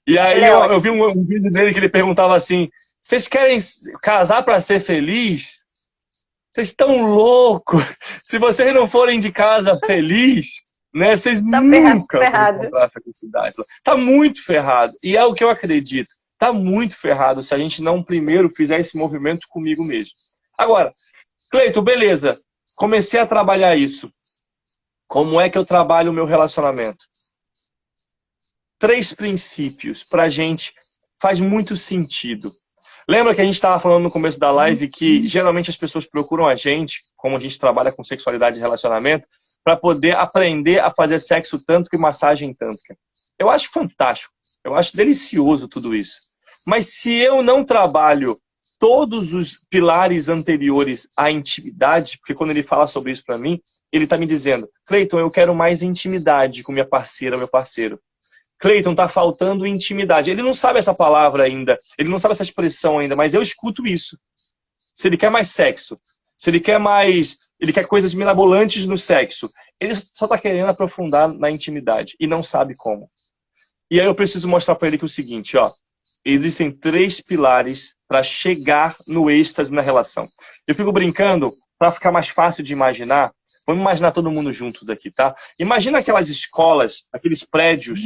E aí eu vi um vídeo dele que ele perguntava assim, vocês querem casar para ser feliz? Vocês estão loucos! Se vocês não forem de casa feliz, né, vocês nunca vão encontrar a felicidade. Tá muito ferrado. E é o que eu acredito. Tá muito ferrado se a gente não primeiro fizer esse movimento comigo mesmo. Agora, Cleiton, beleza. Comecei a trabalhar isso. Como é que eu trabalho o meu relacionamento? 3 princípios pra gente faz muito sentido. Lembra que a gente estava falando no começo da live que geralmente as pessoas procuram a gente, como a gente trabalha com sexualidade e relacionamento, para poder aprender a fazer sexo tântrico e massagem tântrica. Eu acho fantástico. Eu acho delicioso tudo isso. Mas se eu não trabalho todos os pilares anteriores à intimidade, porque quando ele fala sobre isso para mim, ele está me dizendo, Cleiton, eu quero mais intimidade com minha parceira, meu parceiro. Cleiton, tá faltando intimidade. Ele não sabe essa palavra ainda, ele não sabe essa expressão ainda, mas eu escuto isso. Se ele quer mais sexo, se ele quer coisas mirabolantes no sexo, ele só está querendo aprofundar na intimidade e não sabe como. E aí eu preciso mostrar para ele que é o seguinte, ó, existem 3 pilares para chegar no êxtase na relação. Eu fico brincando, para ficar mais fácil de imaginar, vamos imaginar todo mundo junto daqui, tá? Imagina aquelas escolas, aqueles prédios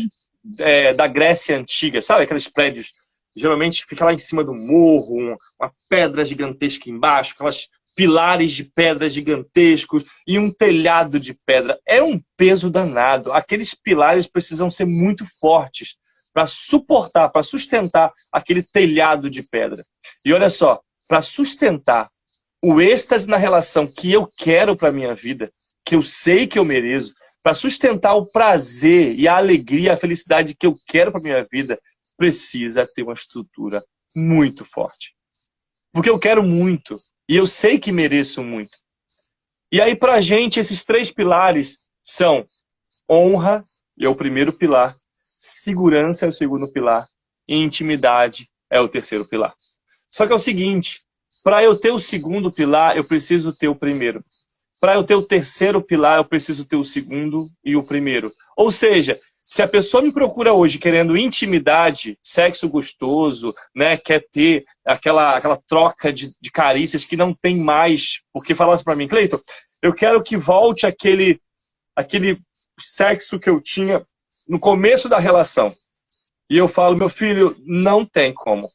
da Grécia Antiga, sabe? Aqueles prédios, geralmente fica lá em cima do morro, uma pedra gigantesca embaixo, aquelas pilares de pedra gigantescos e um telhado de pedra. É um peso danado. Aqueles pilares precisam ser muito fortes para suportar, para sustentar aquele telhado de pedra. E olha só, para sustentar o êxtase na relação que eu quero para minha vida, que eu sei que eu mereço, para sustentar o prazer e a alegria, a felicidade que eu quero para minha vida, precisa ter uma estrutura muito forte. Porque eu quero muito e eu sei que mereço muito. E aí, pra gente, esses 3 pilares são honra, é o primeiro pilar, segurança é o segundo pilar e intimidade é o terceiro pilar. Só que é o seguinte, para eu ter o segundo pilar, eu preciso ter o primeiro. Para eu ter o terceiro pilar, eu preciso ter o segundo e o primeiro. Ou seja, se a pessoa me procura hoje querendo intimidade, sexo gostoso, né, quer ter aquela troca de carícias que não tem mais, porque falasse para mim, Cleiton, eu quero que volte aquele sexo que eu tinha no começo da relação. E eu falo, meu filho, não tem como.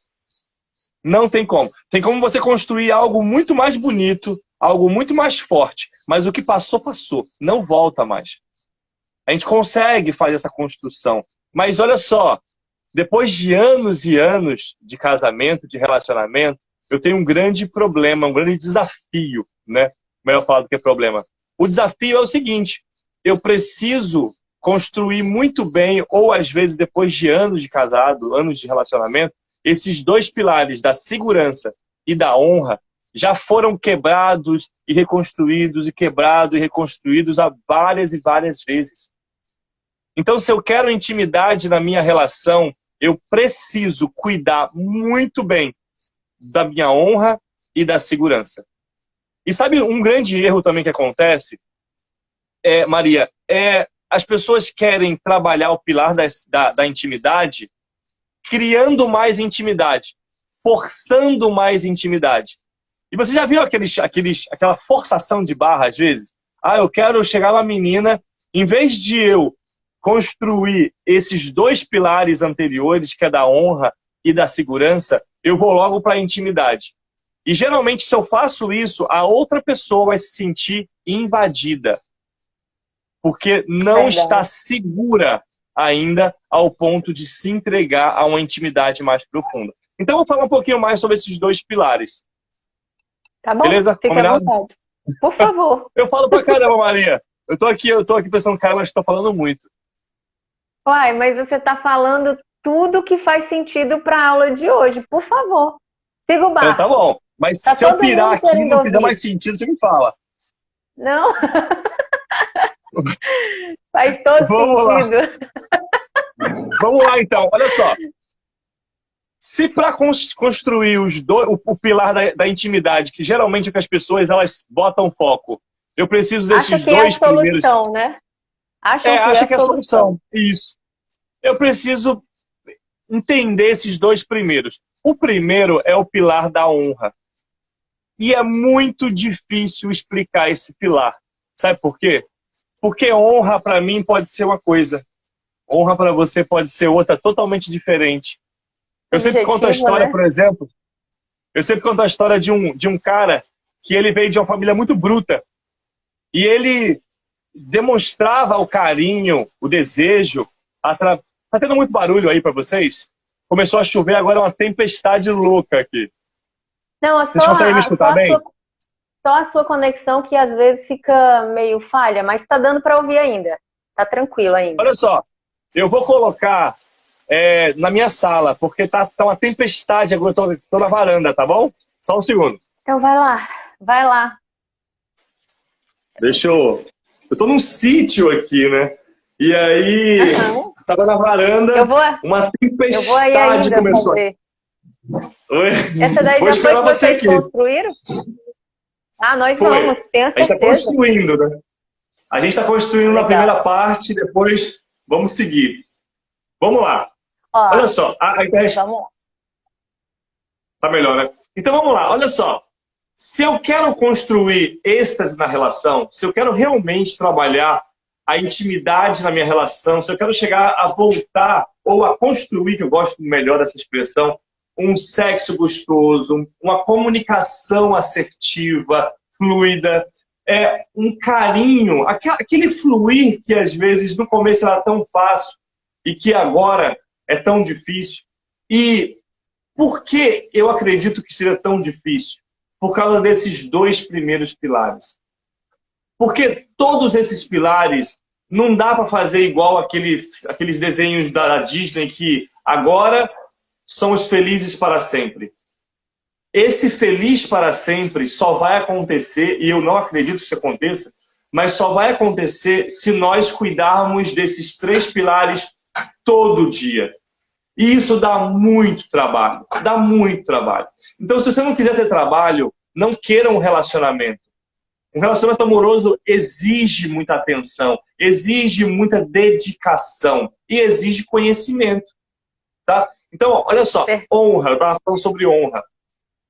Não tem como. Tem como você construir algo muito mais bonito, algo muito mais forte, mas o que passou, passou. Não volta mais. A gente consegue fazer essa construção. Mas olha só, depois de anos e anos de casamento, de relacionamento, eu tenho um grande problema, um grande desafio, né? Melhor falar do que problema. O desafio é o seguinte, eu preciso construir muito bem, ou às vezes depois de anos de casado, anos de relacionamento, esses 2 pilares da segurança e da honra já foram quebrados e reconstruídos, e quebrados e reconstruídos há várias e várias vezes. Então, se eu quero intimidade na minha relação, eu preciso cuidar muito bem da minha honra e da segurança. E sabe um grande erro também que acontece, Maria, as pessoas querem trabalhar o pilar da intimidade criando mais intimidade, forçando mais intimidade. E você já viu aquela forçação de barra às vezes? Ah, eu quero chegar numa menina, em vez de eu construir esses 2 pilares anteriores, que é da honra e da segurança, eu vou logo para a intimidade. E geralmente, se eu faço isso, a outra pessoa vai se sentir invadida. Porque não está segura ainda ao ponto de se entregar a uma intimidade mais profunda. Então, eu vou falar um pouquinho mais sobre esses 2 pilares. Tá bom? Beleza? Fica Combinado? à vontade. Por favor. Eu falo pra caramba, Maria. Eu tô aqui pensando, cara, mas tô falando muito. Uai, mas você tá falando tudo que faz sentido para a aula de hoje. Por favor, siga o barco. Então, tá bom. Mas Tá se eu todo pirar mundo aqui e querendo não fizer ouvir. mais sentido, você me fala. Não, faz todo Vamos lá. sentido. Vamos lá, então. Olha só. Se para construir o pilar da intimidade, que geralmente é que as pessoas elas botam foco, eu preciso Acha desses que é a dois primeiros. solução, né? Acham que é Acha a que é a solução. solução. Isso. Eu preciso entender esses dois primeiros. O primeiro é o pilar da honra. E é muito difícil explicar esse pilar. Sabe por quê? Porque honra para mim pode ser uma coisa, honra para você pode ser outra totalmente diferente. Eu sempre conto a Subjetivo, história, né? por exemplo, eu sempre conto a história de um cara que ele veio de uma família muito bruta. E ele demonstrava o carinho, o desejo. Tá tendo muito barulho aí para vocês? Começou a chover, agora é uma tempestade louca aqui. Não, é Vocês conseguem me escutar bem? só a sua conexão que às vezes fica meio falha, mas tá dando para ouvir ainda. Tá tranquilo ainda. Olha só, eu vou colocar na minha sala, porque tá uma tempestade, agora eu tô na varanda, tá bom? Só um segundo. Então vai lá, vai lá. Deixa eu... Eu tô num sítio aqui, né? E aí, Uhum. tava na varanda, uma Eu vou aí tempestade ainda começou. fazer. Oi? Essa daí Vou já foi esperar que você vocês aqui. construíram? Ah, nós Foi. vamos, tenho A gente tá certeza. construindo, né? A gente está construindo na Legal. primeira parte, depois vamos seguir. Vamos lá. Ó, Olha só, a internet vamos lá. tá melhor, né? Então vamos lá, olha só. Se eu quero construir êxtase na relação, se eu quero realmente trabalhar a intimidade na minha relação, se eu quero chegar a voltar ou a construir, que eu gosto melhor dessa expressão, um sexo gostoso, uma comunicação assertiva, fluida, um carinho, aquele fluir que às vezes no começo era tão fácil e que agora é tão difícil. E por que eu acredito que seria tão difícil? Por causa desses dois primeiros pilares. Porque todos esses pilares não dá para fazer igual aqueles desenhos da Disney que agora somos felizes para sempre. Esse feliz para sempre só vai acontecer, e eu não acredito que isso aconteça, mas só vai acontecer se nós cuidarmos desses três pilares todo dia. E isso dá muito trabalho, dá muito trabalho. Então, se você não quiser ter trabalho, não queira um relacionamento. Um relacionamento amoroso exige muita atenção, exige muita dedicação e exige conhecimento. Tá? Então, olha só, honra, eu estava falando sobre honra.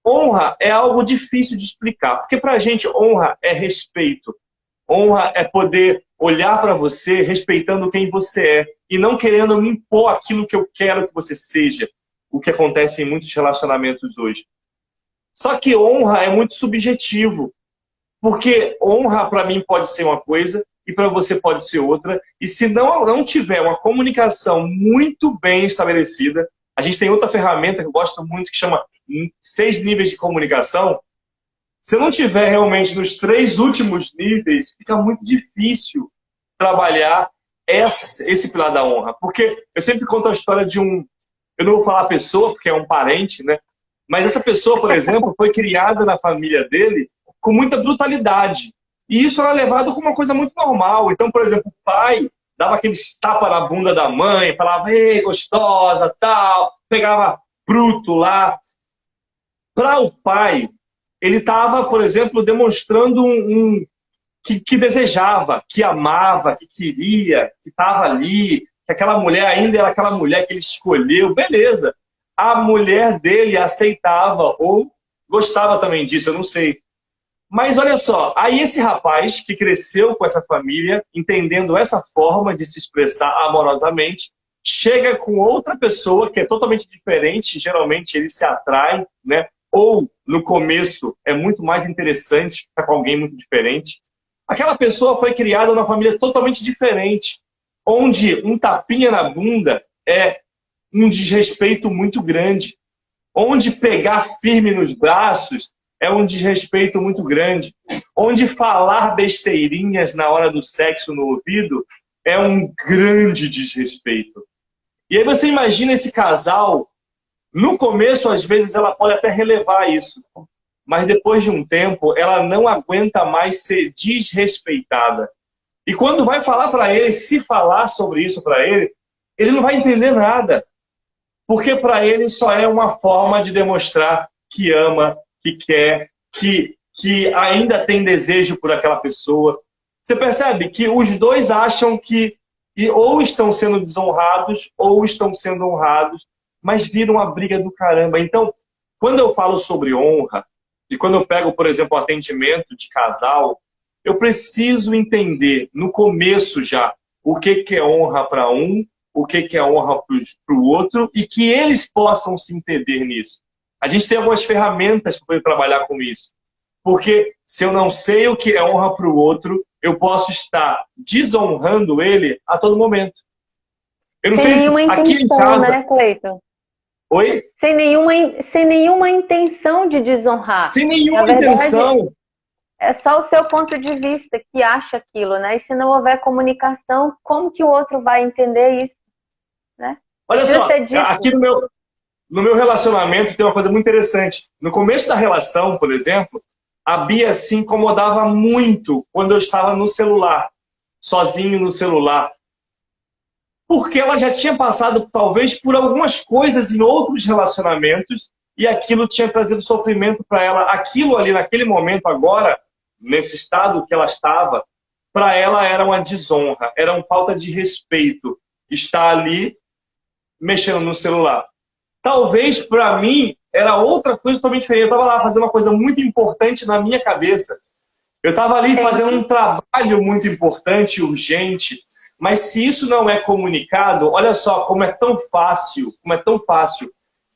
Honra é algo difícil de explicar, porque para a gente honra é respeito. Honra é poder olhar para você respeitando quem você é e não querendo me impor aquilo que eu quero que você seja, o que acontece em muitos relacionamentos hoje. Só que honra é muito subjetivo, porque honra para mim pode ser uma coisa e para você pode ser outra, e se não tiver uma comunicação muito bem estabelecida, a gente tem outra ferramenta que eu gosto muito que chama 6 níveis de comunicação. Se não tiver realmente nos 3 últimos níveis, fica muito difícil trabalhar esse pilar da honra. Porque eu sempre conto a história de um... Eu não vou falar a pessoa, porque é um parente, né? Mas essa pessoa, por exemplo, foi criada na família dele com muita brutalidade. E isso era levado como uma coisa muito normal. Então, por exemplo, o pai dava aqueles tapas na bunda da mãe, falava, ei, gostosa, tal, pegava bruto lá. Para o pai, ele estava, por exemplo, demonstrando que desejava, que amava, que queria, que estava ali, que aquela mulher ainda era aquela mulher que ele escolheu, beleza. A mulher dele aceitava ou gostava também disso, eu não sei. Mas olha só, aí esse rapaz que cresceu com essa família, entendendo essa forma de se expressar amorosamente, chega com outra pessoa que é totalmente diferente, geralmente eles se atraem, né? Ou no começo é muito mais interessante ficar com alguém muito diferente. Aquela pessoa foi criada numa família totalmente diferente, onde um tapinha na bunda é um desrespeito muito grande, onde pegar firme nos braços é um desrespeito muito grande, onde falar besteirinhas na hora do sexo no ouvido é um grande desrespeito. E aí você imagina esse casal, no começo, às vezes, ela pode até relevar isso. mas depois de um tempo, ela não aguenta mais ser desrespeitada. E quando vai falar para ele, se falar sobre isso para ele não vai entender nada. Porque para ele só é uma forma de demonstrar que ama, que quer, que ainda tem desejo por aquela pessoa. Você percebe que os dois acham que ou estão sendo desonrados ou estão sendo honrados, mas vira uma briga do caramba. Então, quando eu falo sobre honra, e quando eu pego, por exemplo, o atendimento de casal, eu preciso entender, no começo já, o que é honra para um, o que é honra para o outro, e que eles possam se entender nisso. A gente tem algumas ferramentas para poder trabalhar com isso. Porque se eu não sei o que é honra para o outro, eu posso estar desonrando ele a todo momento. Eu não sei se aqui em casa... né, Cleiton? Oi? Sem nenhuma intenção de desonrar. Sem nenhuma intenção. É só o seu ponto de vista que acha aquilo, né? E se não houver comunicação, como que o outro vai entender isso? Né? Olha só, aqui no meu relacionamento tem uma coisa muito interessante. No começo da relação, por exemplo, a Bia se incomodava muito quando eu estava no celular, sozinho no celular. Porque ela já tinha passado, talvez, por algumas coisas em outros relacionamentos e aquilo tinha trazido sofrimento para ela. Aquilo ali, naquele momento, agora, nesse estado que ela estava, para ela era uma desonra, era uma falta de respeito estar ali mexendo no celular. Talvez, para mim, era outra coisa totalmente diferente. Eu estava lá fazendo uma coisa muito importante na minha cabeça. Eu estava ali fazendo um trabalho muito importante, urgente. Mas se isso não é comunicado, olha só como é tão fácil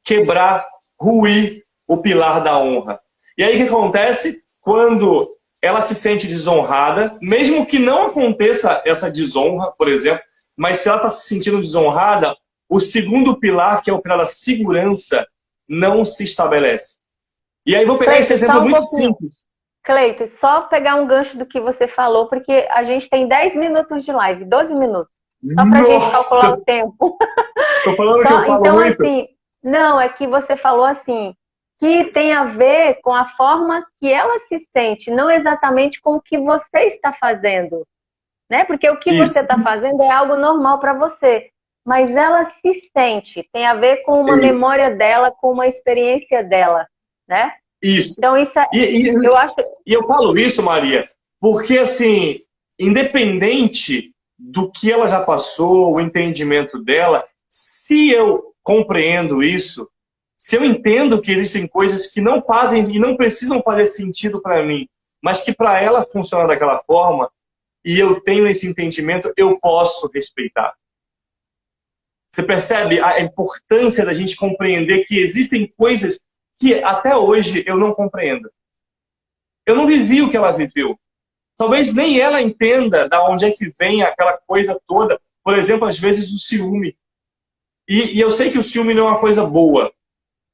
quebrar, ruir o pilar da honra. E aí o que acontece? Quando ela se sente desonrada, mesmo que não aconteça essa desonra, por exemplo, mas se ela está se sentindo desonrada, o segundo pilar, que é o pilar da segurança, não se estabelece. E aí vou pegar esse exemplo muito simples. Cleiton, só pegar um gancho do que você falou, porque a gente tem 10 minutos de live, 12 minutos. Só pra gente calcular o tempo. Tô falando que eu falo então, muito. assim, não, é que você falou assim, que tem a ver com a forma que ela se sente, não exatamente com o que você está fazendo. Né? Porque o que você está fazendo é algo normal para você. Mas ela se sente, tem a ver com uma memória dela, com uma experiência dela, né? Isso. Então, isso é, eu acho... E eu falo isso, Maria, porque, assim, independente do que ela já passou, o entendimento dela, se eu compreendo isso, se eu entendo que existem coisas que não fazem e não precisam fazer sentido para mim, mas que para ela funcionam daquela forma, e eu tenho esse entendimento, eu posso respeitar. Você percebe a importância da gente compreender que existem coisas que até hoje eu não compreendo. Eu não vivi o que ela viveu. Talvez nem ela entenda de onde é que vem aquela coisa toda. Por exemplo, às vezes o ciúme. E eu sei que o ciúme não é uma coisa boa,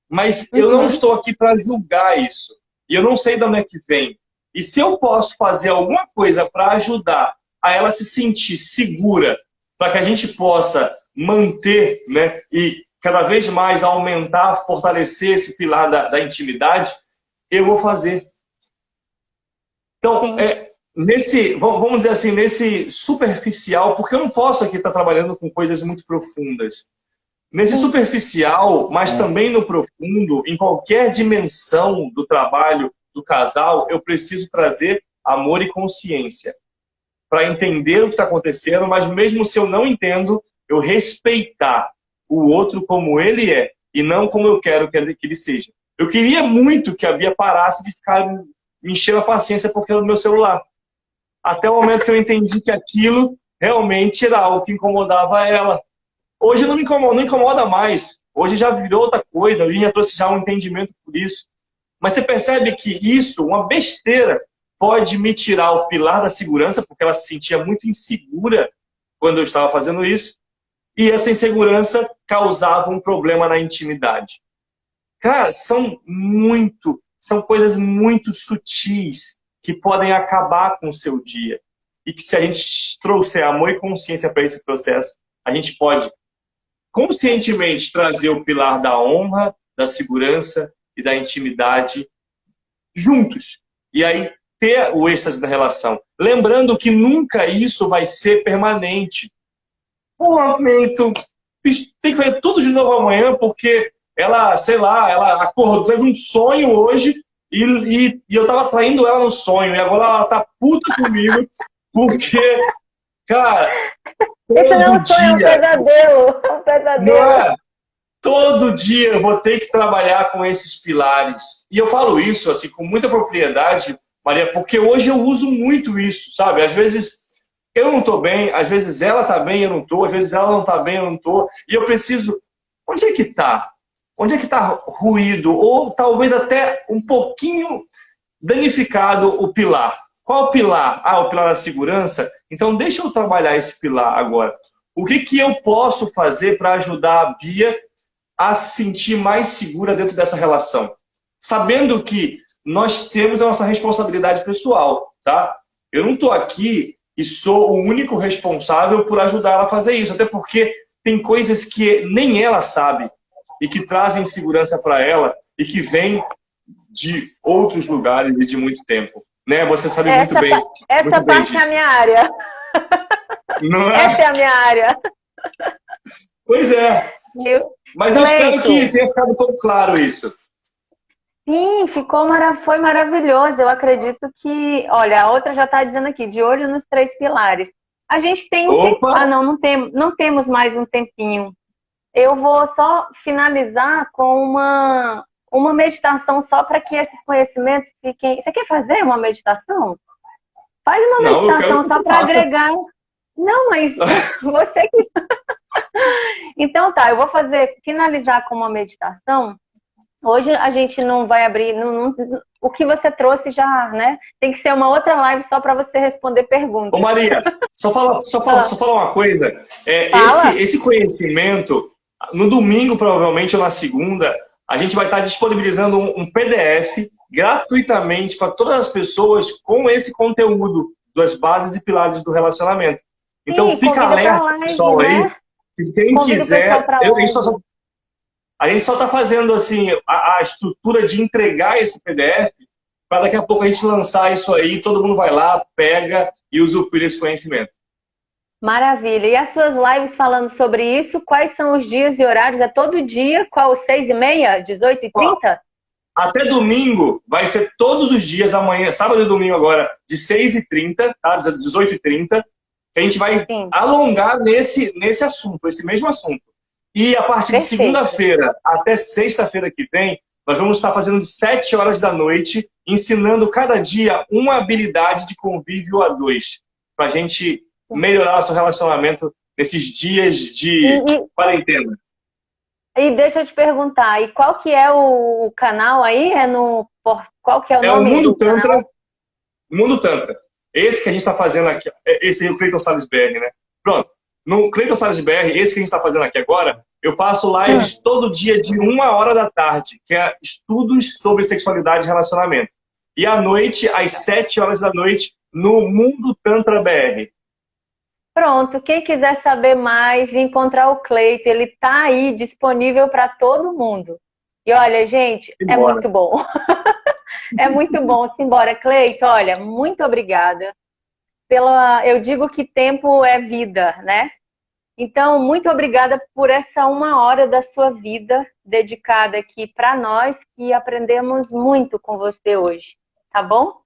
mas eu não estou aqui para julgar isso. E eu não sei de onde é que vem. E se eu posso fazer alguma coisa para ajudar a ela se sentir segura, para que a gente possa manter, né, e cada vez mais aumentar, fortalecer esse pilar da intimidade, eu vou fazer. Então, vamos dizer assim, nesse superficial, porque eu não posso aqui estar trabalhando com coisas muito profundas. Nesse superficial, mas também no profundo, em qualquer dimensão do trabalho do casal, eu preciso trazer amor e consciência para entender o que está acontecendo, mas mesmo se eu não entendo, eu respeitar o outro como ele é e não como eu quero que ele seja. Eu queria muito que a Bia parasse de ficar me enchendo a paciência porque era do meu celular. Até o momento que eu entendi que aquilo realmente era algo que incomodava ela. Hoje não incomoda mais. Hoje já virou outra coisa, a Linha trouxe já um entendimento por isso. Mas você percebe que isso, uma besteira, pode me tirar o pilar da segurança, porque ela se sentia muito insegura quando eu estava fazendo isso, e essa insegurança causava um problema na intimidade. Cara, são coisas muito sutis que podem acabar com o seu dia. E que se a gente trouxer amor e consciência para esse processo, a gente pode conscientemente trazer o pilar da honra, da segurança e da intimidade juntos. E aí ter o êxtase da relação. Lembrando que nunca isso vai ser permanente. Um momento, tem que fazer tudo de novo amanhã, porque ela, sei lá, ela acordou, teve um sonho hoje e eu tava traindo ela no sonho. E agora ela tá puta comigo, porque, cara, Isso não é todo um sonho, é um dia, pesadelo. É um pesadelo. não é? Todo dia eu vou ter que trabalhar com esses pilares. E eu falo isso assim com muita propriedade, Maria, porque hoje eu uso muito isso, sabe? Às vezes eu não estou bem, às vezes ela está bem, eu não estou, às vezes ela não está bem, eu não estou. E eu preciso... Onde é que está? Onde é que está ruído? Ou talvez até um pouquinho danificado o pilar. Qual o pilar? Ah, o pilar da segurança? Então deixa eu trabalhar esse pilar agora. O que, que eu posso fazer para ajudar a Bia a se sentir mais segura dentro dessa relação? Sabendo que nós temos a nossa responsabilidade pessoal, tá? Eu não estou aqui e sou o único responsável por ajudar ela a fazer isso, até porque tem coisas que nem ela sabe e que trazem segurança para ela e que vêm de outros lugares e de muito tempo, né? Você sabe muito bem parte disso. é a minha área. Não é? Essa é a minha área. Pois é. Mas eu espero que tenha ficado um pouco claro isso. Sim, foi maravilhoso. Eu acredito que... Olha, a outra já está dizendo aqui, de olho nos 3 pilares. A gente tem um tempo... Ah, não temos mais um tempinho. Eu vou só finalizar com uma meditação só para que esses conhecimentos fiquem... Você quer fazer uma meditação? Faz uma meditação só para agregar. Não, mas você que... Então tá, eu vou finalizar com uma meditação. Hoje a gente não vai abrir... o que você trouxe já, né? Tem que ser uma outra live só para você responder perguntas. Ô Maria, só fala uma coisa. Esse conhecimento, no domingo provavelmente ou na segunda, a gente vai estar disponibilizando um PDF gratuitamente para todas as pessoas com esse conteúdo das bases e pilares do relacionamento. Então fica alerta, pessoal, aí. Né? Se quem quiser... A gente só está fazendo assim, a estrutura de entregar esse PDF para daqui a pouco a gente lançar isso aí, todo mundo vai lá, pega e usufrui desse conhecimento. Maravilha. E as suas lives falando sobre isso, quais são os dias e horários? É todo dia? Qual? 6h30? 18h30? Até domingo vai ser todos os dias, amanhã, sábado e domingo agora, de 6h30, tá? 18h30. Que a gente vai alongar nesse assunto, esse mesmo assunto. E a partir de segunda-feira até sexta-feira que vem, nós vamos estar fazendo de 7 horas da noite, ensinando cada dia uma habilidade de convívio a 2, para a gente melhorar nosso relacionamento nesses dias de quarentena. E deixa eu te perguntar, e qual que é o canal aí? Qual que é o nome? É o Mundo Tantra. Mundo Tantra. Esse que a gente está fazendo aqui, esse é o Cleiton Salles BR, né? Pronto. No Cleiton Salles BR, esse que a gente está fazendo aqui agora, eu faço lives todo dia de 1h da tarde, que é estudos sobre sexualidade e relacionamento. E à noite, às 7 horas da noite, no Mundo Tantra BR. Pronto, quem quiser saber mais e encontrar o Cleiton, ele tá aí disponível para todo mundo. E olha, gente, é muito bom. É muito bom. Simbora, Cleiton, olha, muito obrigada. Eu digo que tempo é vida, né? Então, muito obrigada por essa 1h da sua vida dedicada aqui para nós, que aprendemos muito com você hoje, tá bom?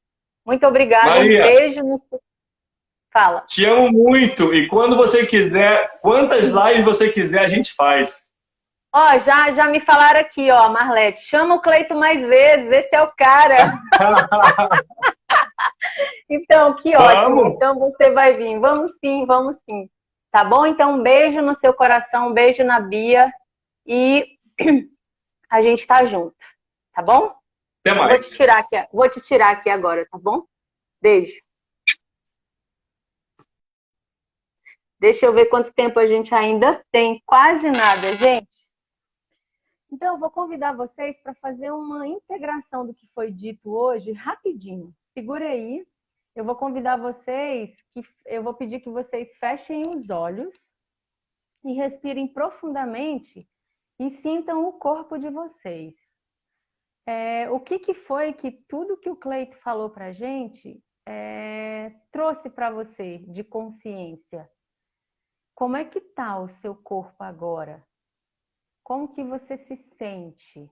Muito obrigada, Maria, um beijo no... Fala. Te amo muito e quando você quiser, quantas lives você quiser, a gente faz. Ó, já me falaram aqui, ó, Marlete, chama o Cleiton mais vezes, esse é o cara. Então, que ótimo. Vamos. Então você vai vir. Vamos sim. Tá bom? Então, um beijo no seu coração, um beijo na Bia e a gente tá junto, tá bom? Até mais. Vou te tirar aqui agora, tá bom? Beijo. Deixa eu ver quanto tempo a gente ainda tem. Quase nada, gente. Então, eu vou convidar vocês para fazer uma integração do que foi dito hoje, rapidinho. Segura aí. Eu vou convidar vocês, eu vou pedir que vocês fechem os olhos e respirem profundamente e sintam o corpo de vocês. O que foi que tudo que o Cleito falou para a gente trouxe para você de consciência? Como é que está o seu corpo agora? Como que você se sente?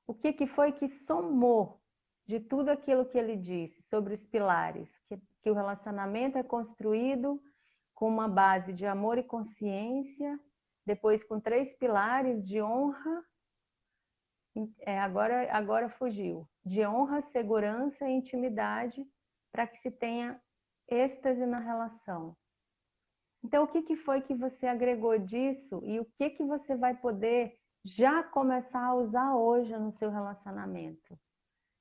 O que foi que somou de tudo aquilo que ele disse sobre os pilares? Que o relacionamento é construído com uma base de amor e consciência, depois com 3 pilares de honra, agora fugiu, de honra, segurança e intimidade, para que se tenha êxtase na relação. Então, o que foi que você agregou disso e o que você vai poder já começar a usar hoje no seu relacionamento?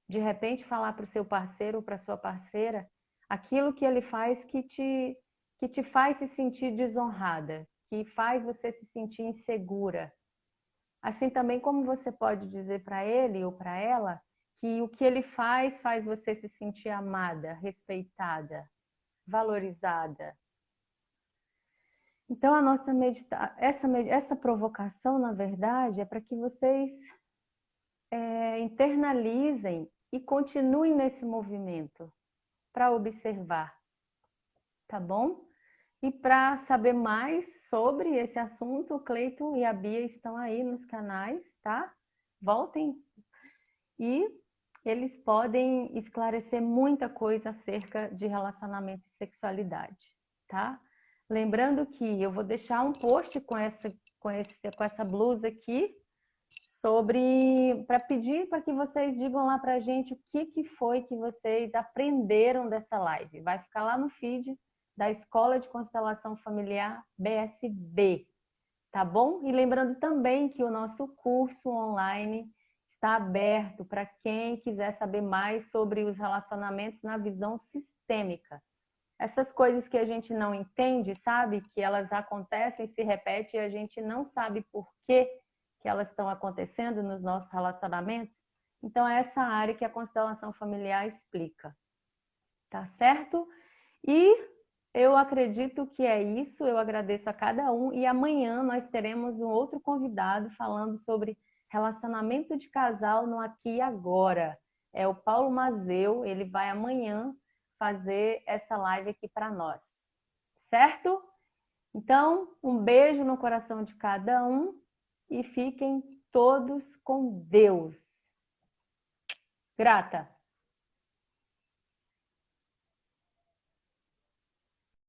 De repente, falar para o seu parceiro ou para a sua parceira aquilo que ele faz que te faz se sentir desonrada, que faz você se sentir insegura. Assim também como você pode dizer para ele ou para ela que o que ele faz você se sentir amada, respeitada, valorizada. Então, essa provocação, na verdade, é para que vocês internalizem e continuem nesse movimento para observar, tá bom? E para saber mais sobre esse assunto, o Cleito e a Bia estão aí nos canais, tá? Voltem e eles podem esclarecer muita coisa acerca de relacionamento e sexualidade, tá? Lembrando que eu vou deixar um post com essa blusa aqui para pedir para que vocês digam lá para a gente o que foi que vocês aprenderam dessa live. Vai ficar lá no feed da Escola de Constelação Familiar BSB, tá bom? E lembrando também que o nosso curso online está aberto para quem quiser saber mais sobre os relacionamentos na visão sistêmica. Essas coisas que a gente não entende, sabe? Que elas acontecem, se repetem e a gente não sabe por que elas estão acontecendo nos nossos relacionamentos. Então, é essa área que a constelação familiar explica. Tá certo? E eu acredito que é isso. Eu agradeço a cada um. E amanhã nós teremos um outro convidado falando sobre relacionamento de casal no aqui e agora. É o Paulo Mazeu. Ele vai amanhã fazer essa live aqui para nós. Certo? Então, um beijo no coração de cada um e fiquem todos com Deus. Grata!